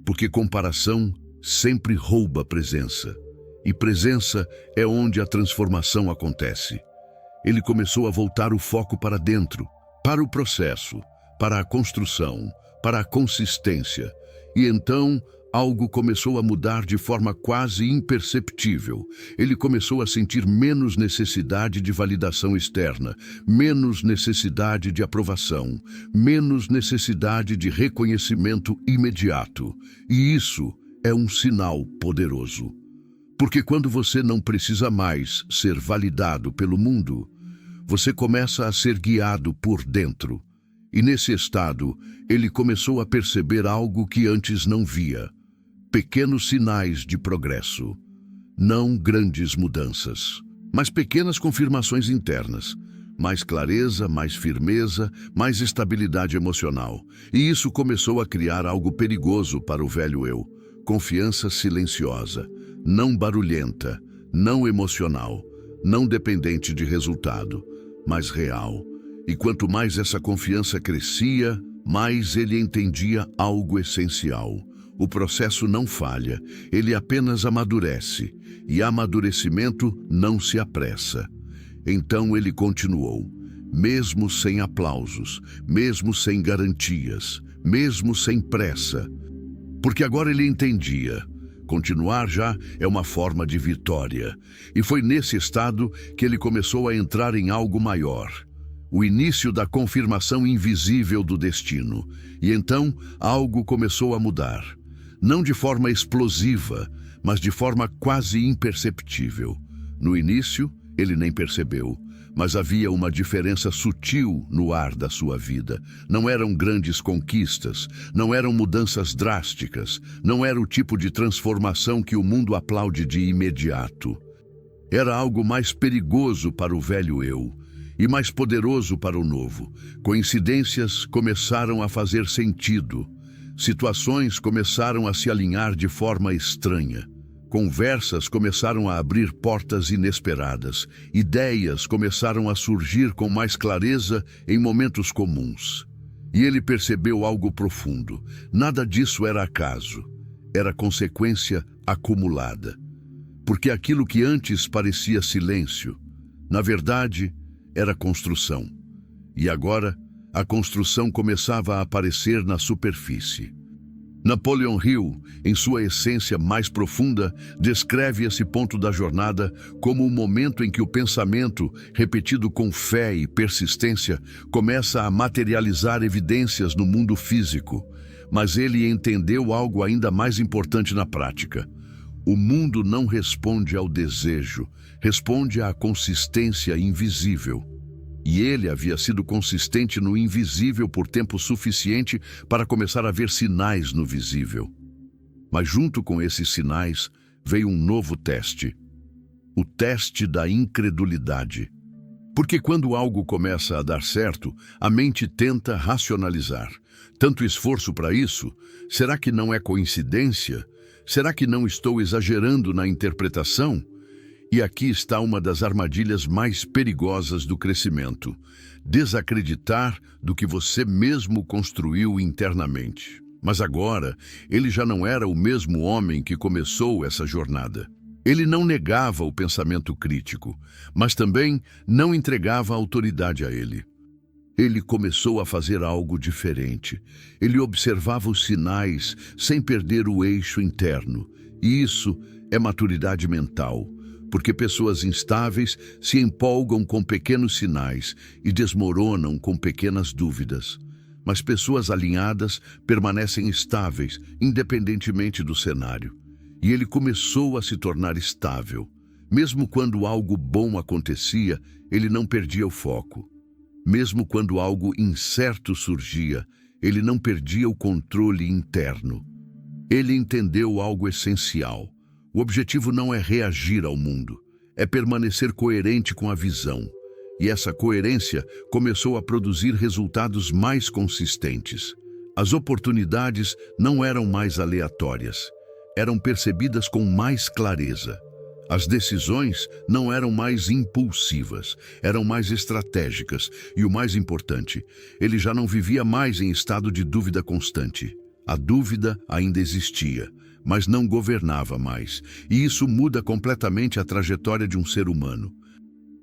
Porque comparação sempre rouba presença. E presença é onde a transformação acontece. Ele começou a voltar o foco para dentro, para o processo, para a construção, para a consistência. E então algo começou a mudar de forma quase imperceptível. Ele começou a sentir menos necessidade de validação externa, menos necessidade de aprovação, menos necessidade de reconhecimento imediato. E isso é um sinal poderoso. Porque quando você não precisa mais ser validado pelo mundo, você começa a ser guiado por dentro. E nesse estado, ele começou a perceber algo que antes não via. Pequenos sinais de progresso. Não grandes mudanças, mas pequenas confirmações internas. Mais clareza, mais firmeza, mais estabilidade emocional. E isso começou a criar algo perigoso para o velho eu. Confiança silenciosa. Não barulhenta, não emocional, não dependente de resultado, mas real. E quanto mais essa confiança crescia, mais ele entendia algo essencial. O processo não falha, ele apenas amadurece, e amadurecimento não se apressa. Então ele continuou, mesmo sem aplausos, mesmo sem garantias, mesmo sem pressa. Porque agora ele entendia. Continuar já é uma forma de vitória. E foi nesse estado que ele começou a entrar em algo maior. O início da confirmação invisível do destino. E então algo começou a mudar. Não de forma explosiva, mas de forma quase imperceptível. No início, ele nem percebeu. Mas havia uma diferença sutil no ar da sua vida. Não eram grandes conquistas, não eram mudanças drásticas, não era o tipo de transformação que o mundo aplaude de imediato. Era algo mais perigoso para o velho eu e mais poderoso para o novo. Coincidências começaram a fazer sentido. Situações começaram a se alinhar de forma estranha. Conversas começaram a abrir portas inesperadas. Ideias começaram a surgir com mais clareza em momentos comuns. E ele percebeu algo profundo. Nada disso era acaso. Era consequência acumulada. Porque aquilo que antes parecia silêncio, na verdade, era construção. E agora, a construção começava a aparecer na superfície. Napoleon Hill, em sua essência mais profunda, descreve esse ponto da jornada como o momento em que o pensamento, repetido com fé e persistência, começa a materializar evidências no mundo físico. Mas ele entendeu algo ainda mais importante na prática. O mundo não responde ao desejo, responde à consistência invisível. E ele havia sido consistente no invisível por tempo suficiente para começar a ver sinais no visível. Mas junto com esses sinais veio um novo teste. O teste da incredulidade. Porque quando algo começa a dar certo, a mente tenta racionalizar. Tanto esforço para isso? Será que não é coincidência? Será que não estou exagerando na interpretação? E aqui está uma das armadilhas mais perigosas do crescimento: desacreditar do que você mesmo construiu internamente. Mas agora, ele já não era o mesmo homem que começou essa jornada. Ele não negava o pensamento crítico, mas também não entregava autoridade a ele. Ele começou a fazer algo diferente. Ele observava os sinais sem perder o eixo interno. E isso é maturidade mental, porque pessoas instáveis se empolgam com pequenos sinais e desmoronam com pequenas dúvidas. Mas pessoas alinhadas permanecem estáveis, independentemente do cenário. E ele começou a se tornar estável. Mesmo quando algo bom acontecia, ele não perdia o foco. Mesmo quando algo incerto surgia, ele não perdia o controle interno. Ele entendeu algo essencial. O objetivo não é reagir ao mundo, é permanecer coerente com a visão. E essa coerência começou a produzir resultados mais consistentes. As oportunidades não eram mais aleatórias. Eram percebidas com mais clareza. As decisões não eram mais impulsivas, eram mais estratégicas. E o mais importante, ele já não vivia mais em estado de dúvida constante. A dúvida ainda existia, mas não governava mais. E isso muda completamente a trajetória de um ser humano.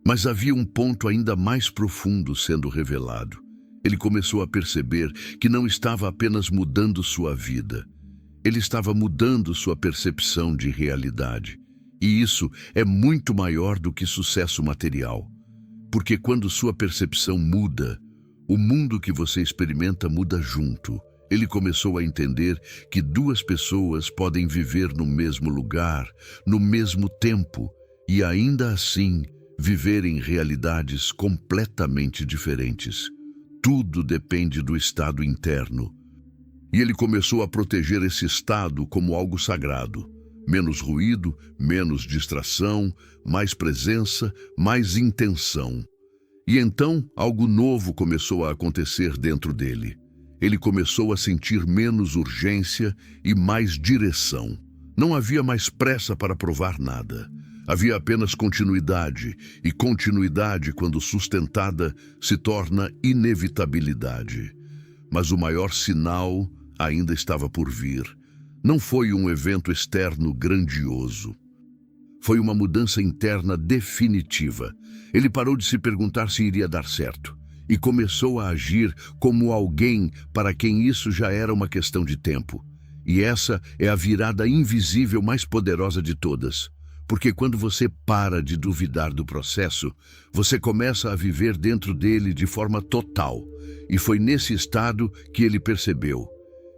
Mas havia um ponto ainda mais profundo sendo revelado. Ele começou a perceber que não estava apenas mudando sua vida. Ele estava mudando sua percepção de realidade. E isso é muito maior do que sucesso material. Porque quando sua percepção muda, o mundo que você experimenta muda junto. Ele começou a entender que duas pessoas podem viver no mesmo lugar, no mesmo tempo, e ainda assim viver em realidades completamente diferentes. Tudo depende do estado interno. E ele começou a proteger esse estado como algo sagrado. Menos ruído, menos distração, mais presença, mais intenção. E então, algo novo começou a acontecer dentro dele. Ele começou a sentir menos urgência e mais direção. Não havia mais pressa para provar nada. Havia apenas continuidade, e continuidade, quando sustentada, se torna inevitabilidade. Mas o maior sinal ainda estava por vir. Não foi um evento externo grandioso. Foi uma mudança interna definitiva. Ele parou de se perguntar se iria dar certo e começou a agir como alguém para quem isso já era uma questão de tempo. E essa é a virada invisível mais poderosa de todas. Porque quando você para de duvidar do processo, você começa a viver dentro dele de forma total. E foi nesse estado que ele percebeu.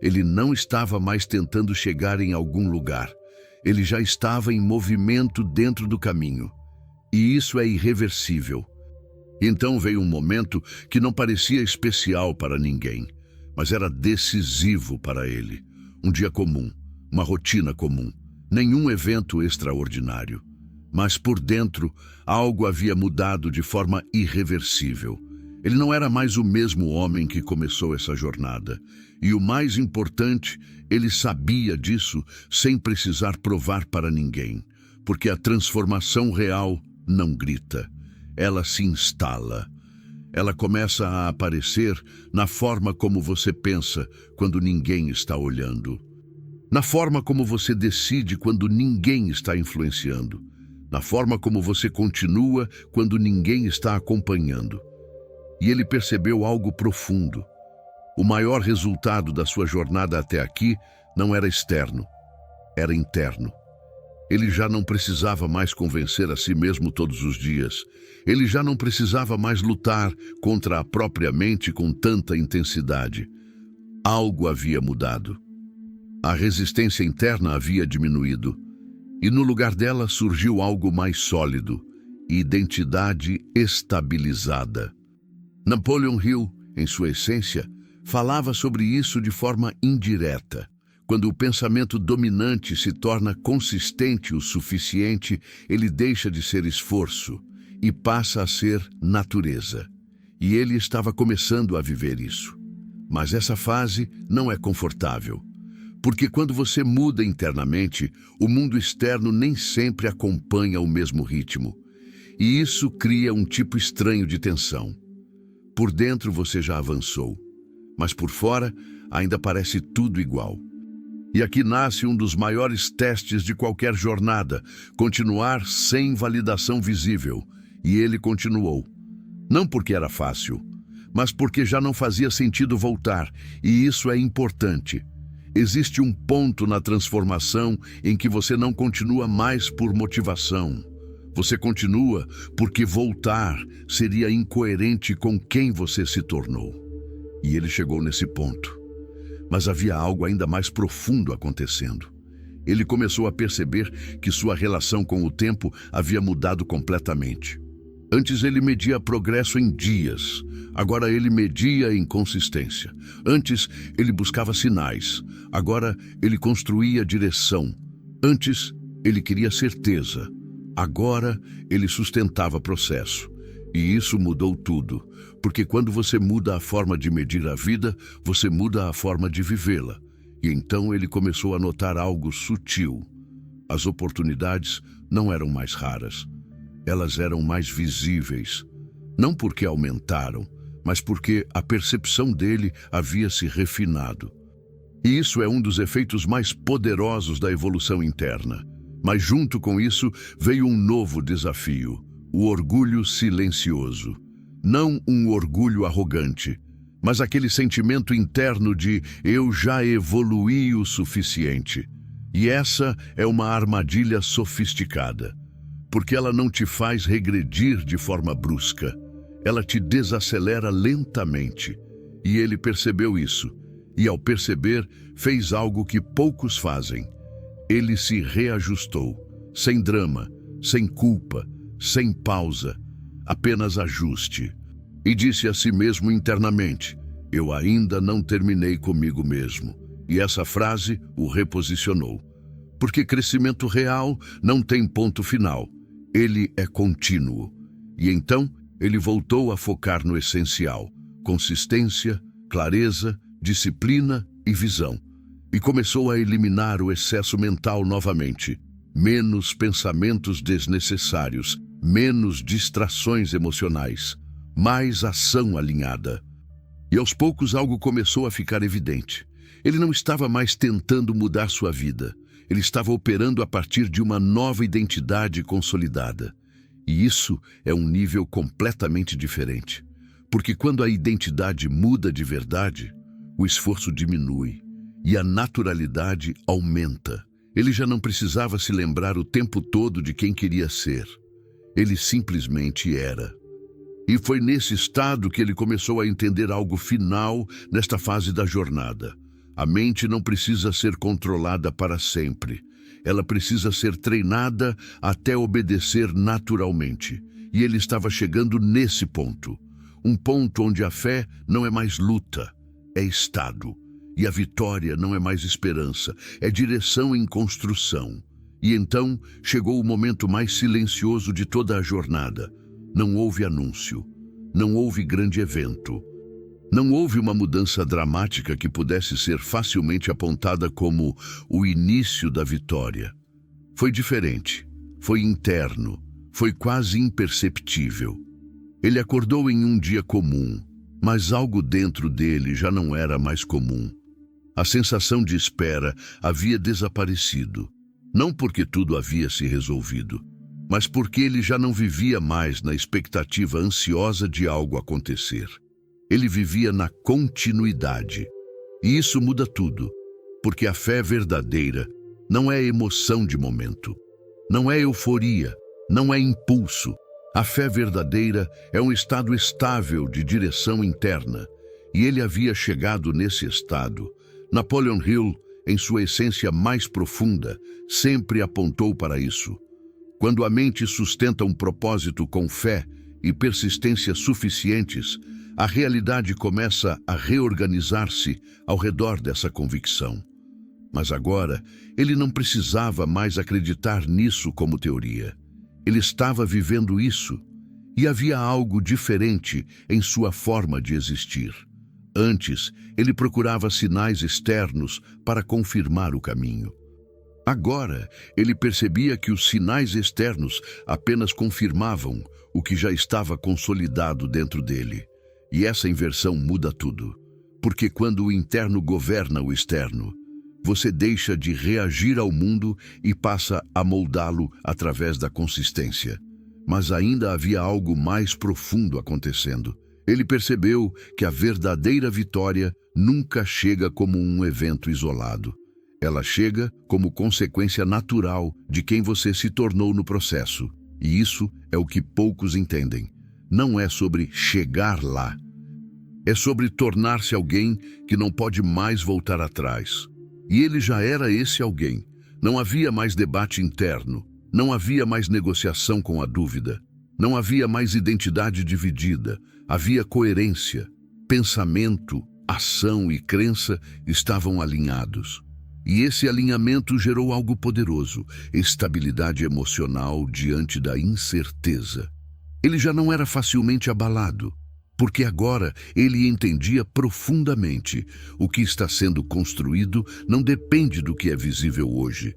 Ele não estava mais tentando chegar em algum lugar. Ele já estava em movimento dentro do caminho. E isso é irreversível. Então veio um momento que não parecia especial para ninguém, mas era decisivo para ele. Um dia comum, uma rotina comum, nenhum evento extraordinário. Mas por dentro, algo havia mudado de forma irreversível. Ele não era mais o mesmo homem que começou essa jornada. E o mais importante, ele sabia disso sem precisar provar para ninguém. Porque a transformação real não grita. Ela se instala. Ela começa a aparecer na forma como você pensa quando ninguém está olhando. Na forma como você decide quando ninguém está influenciando. Na forma como você continua quando ninguém está acompanhando. E ele percebeu algo profundo. O maior resultado da sua jornada até aqui não era externo, era interno. Ele já não precisava mais convencer a si mesmo todos os dias. Ele já não precisava mais lutar contra a própria mente com tanta intensidade. Algo havia mudado. A resistência interna havia diminuído. E no lugar dela surgiu algo mais sólido, identidade estabilizada. Napoleon Hill, em sua essência, falava sobre isso de forma indireta. Quando o pensamento dominante se torna consistente o suficiente, ele deixa de ser esforço e passa a ser natureza. E ele estava começando a viver isso. Mas essa fase não é confortável, porque quando você muda internamente, o mundo externo nem sempre acompanha o mesmo ritmo. E isso cria um tipo estranho de tensão. Por dentro você já avançou, mas por fora ainda parece tudo igual. E aqui nasce um dos maiores testes de qualquer jornada, continuar sem validação visível. E ele continuou. Não porque era fácil, mas porque já não fazia sentido voltar, e isso é importante. Existe um ponto na transformação em que você não continua mais por motivação. Você continua porque voltar seria incoerente com quem você se tornou. E ele chegou nesse ponto. Mas havia algo ainda mais profundo acontecendo. Ele começou a perceber que sua relação com o tempo havia mudado completamente. Antes ele media progresso em dias, agora ele media em consistência. Antes ele buscava sinais, agora ele construía direção. Antes ele queria certeza, agora ele sustentava processo. E isso mudou tudo, porque quando você muda a forma de medir a vida, você muda a forma de vivê-la. E então ele começou a notar algo sutil. As oportunidades não eram mais raras. Elas eram mais visíveis. Não porque aumentaram, mas porque a percepção dele havia se refinado. E isso é um dos efeitos mais poderosos da evolução interna. Mas junto com isso veio um novo desafio. O orgulho silencioso. Não um orgulho arrogante, mas aquele sentimento interno de eu já evoluí o suficiente. E essa é uma armadilha sofisticada, porque ela não te faz regredir de forma brusca. Ela te desacelera lentamente. E ele percebeu isso. E ao perceber, fez algo que poucos fazem. Ele se reajustou, sem drama, sem culpa, sem pausa, apenas ajuste. E disse a si mesmo internamente, eu ainda não terminei comigo mesmo. E essa frase o reposicionou. Porque crescimento real não tem ponto final. Ele é contínuo. E então ele voltou a focar no essencial. Consistência, clareza, disciplina e visão. E começou a eliminar o excesso mental novamente. Menos pensamentos desnecessários, menos distrações emocionais, mais ação alinhada. E aos poucos algo começou a ficar evidente. Ele não estava mais tentando mudar sua vida. Ele estava operando a partir de uma nova identidade consolidada. E isso é um nível completamente diferente. Porque quando a identidade muda de verdade, o esforço diminui e a naturalidade aumenta. Ele já não precisava se lembrar o tempo todo de quem queria ser. Ele simplesmente era. E foi nesse estado que ele começou a entender algo final nesta fase da jornada. A mente não precisa ser controlada para sempre. Ela precisa ser treinada até obedecer naturalmente. E ele estava chegando nesse ponto. Um ponto onde a fé não é mais luta, é estado. E a vitória não é mais esperança, é direção em construção. E então chegou o momento mais silencioso de toda a jornada. Não houve anúncio, não houve grande evento. Não houve uma mudança dramática que pudesse ser facilmente apontada como o início da vitória. Foi diferente, foi interno, foi quase imperceptível. Ele acordou em um dia comum, mas algo dentro dele já não era mais comum. A sensação de espera havia desaparecido, não porque tudo havia se resolvido, mas porque ele já não vivia mais na expectativa ansiosa de algo acontecer. Ele vivia na continuidade. E isso muda tudo, porque a fé verdadeira não é emoção de momento, não é euforia, não é impulso. A fé verdadeira é um estado estável de direção interna, e ele havia chegado nesse estado. Napoleon Hill, em sua essência mais profunda, sempre apontou para isso. Quando a mente sustenta um propósito com fé e persistência suficientes, A realidade começa a reorganizar-se ao redor dessa convicção. Mas agora, ele não precisava mais acreditar nisso como teoria. Ele estava vivendo isso, e havia algo diferente em sua forma de existir. Antes, ele procurava sinais externos para confirmar o caminho. Agora, ele percebia que os sinais externos apenas confirmavam o que já estava consolidado dentro dele. E essa inversão muda tudo, porque quando o interno governa o externo, você deixa de reagir ao mundo e passa a moldá-lo através da consistência. Mas ainda havia algo mais profundo acontecendo. Ele percebeu que a verdadeira vitória nunca chega como um evento isolado. Ela chega como consequência natural de quem você se tornou no processo. E isso é o que poucos entendem. Não é sobre chegar lá. É sobre tornar-se alguém que não pode mais voltar atrás. E ele já era esse alguém. Não havia mais debate interno. Não havia mais negociação com a dúvida. Não havia mais identidade dividida. Havia coerência. Pensamento, ação e crença estavam alinhados. E esse alinhamento gerou algo poderoso, estabilidade emocional diante da incerteza. Ele já não era facilmente abalado, porque agora ele entendia profundamente: o que está sendo construído não depende do que é visível hoje.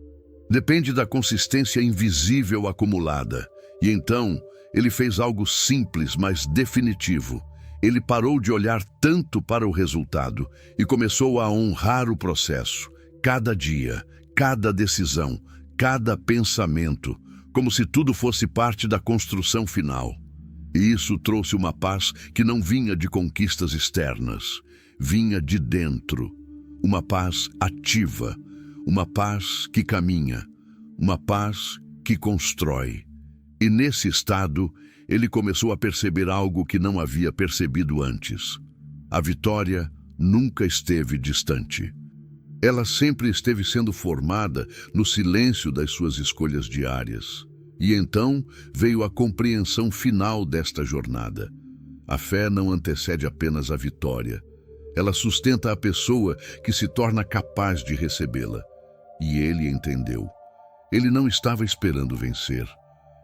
Depende da consistência invisível acumulada. E então, ele fez algo simples, mas definitivo. Ele parou de olhar tanto para o resultado e começou a honrar o processo. Cada dia, cada decisão, cada pensamento, como se tudo fosse parte da construção final. E isso trouxe uma paz que não vinha de conquistas externas, vinha de dentro. Uma paz ativa, uma paz que caminha, uma paz que constrói. E nesse estado, ele começou a perceber algo que não havia percebido antes. A vitória nunca esteve distante. Ela sempre esteve sendo formada no silêncio das suas escolhas diárias. E então veio a compreensão final desta jornada. A fé não antecede apenas a vitória. Ela sustenta a pessoa que se torna capaz de recebê-la. E ele entendeu. Ele não estava esperando vencer.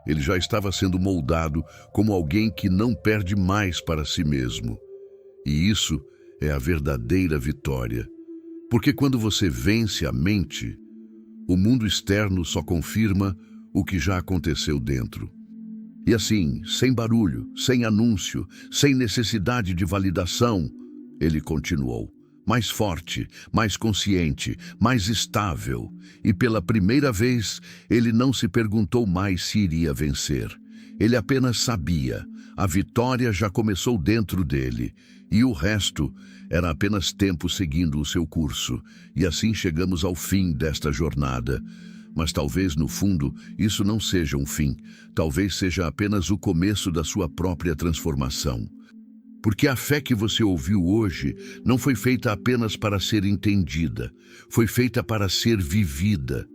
Ele já estava sendo moldado como alguém que não perde mais para si mesmo. E isso é a verdadeira vitória. Porque quando você vence a mente, o mundo externo só confirma o que já aconteceu dentro. E assim, sem barulho, sem anúncio, sem necessidade de validação, ele continuou. Mais forte, mais consciente, mais estável. E pela primeira vez, ele não se perguntou mais se iria vencer. Ele apenas sabia. A vitória já começou dentro dele. E o resto era apenas tempo seguindo o seu curso. E assim chegamos ao fim desta jornada. Mas talvez, no fundo, isso não seja um fim. Talvez seja apenas o começo da sua própria transformação. Porque a fé que você ouviu hoje não foi feita apenas para ser entendida. Foi feita para ser vivida.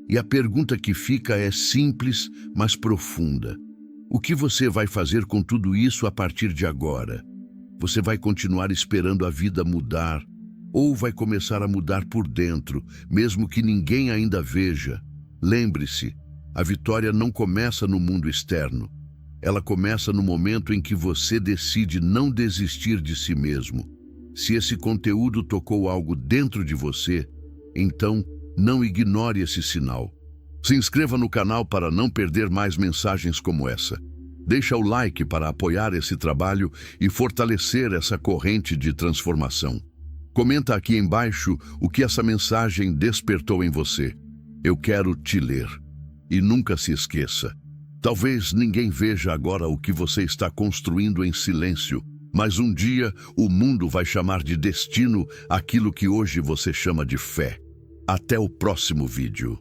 E a pergunta que fica é simples, mas profunda. O que você vai fazer com tudo isso a partir de agora? Você vai continuar esperando a vida mudar? Ou vai começar a mudar por dentro, mesmo que ninguém ainda veja? Lembre-se, a vitória não começa no mundo externo. Ela começa no momento em que você decide não desistir de si mesmo. Se esse conteúdo tocou algo dentro de você, então não ignore esse sinal. Se inscreva no canal para não perder mais mensagens como essa. Deixa o like para apoiar esse trabalho e fortalecer essa corrente de transformação. Comenta aqui embaixo o que essa mensagem despertou em você. Eu quero te ler. E nunca se esqueça. Talvez ninguém veja agora o que você está construindo em silêncio, mas um dia o mundo vai chamar de destino aquilo que hoje você chama de fé. Até o próximo vídeo.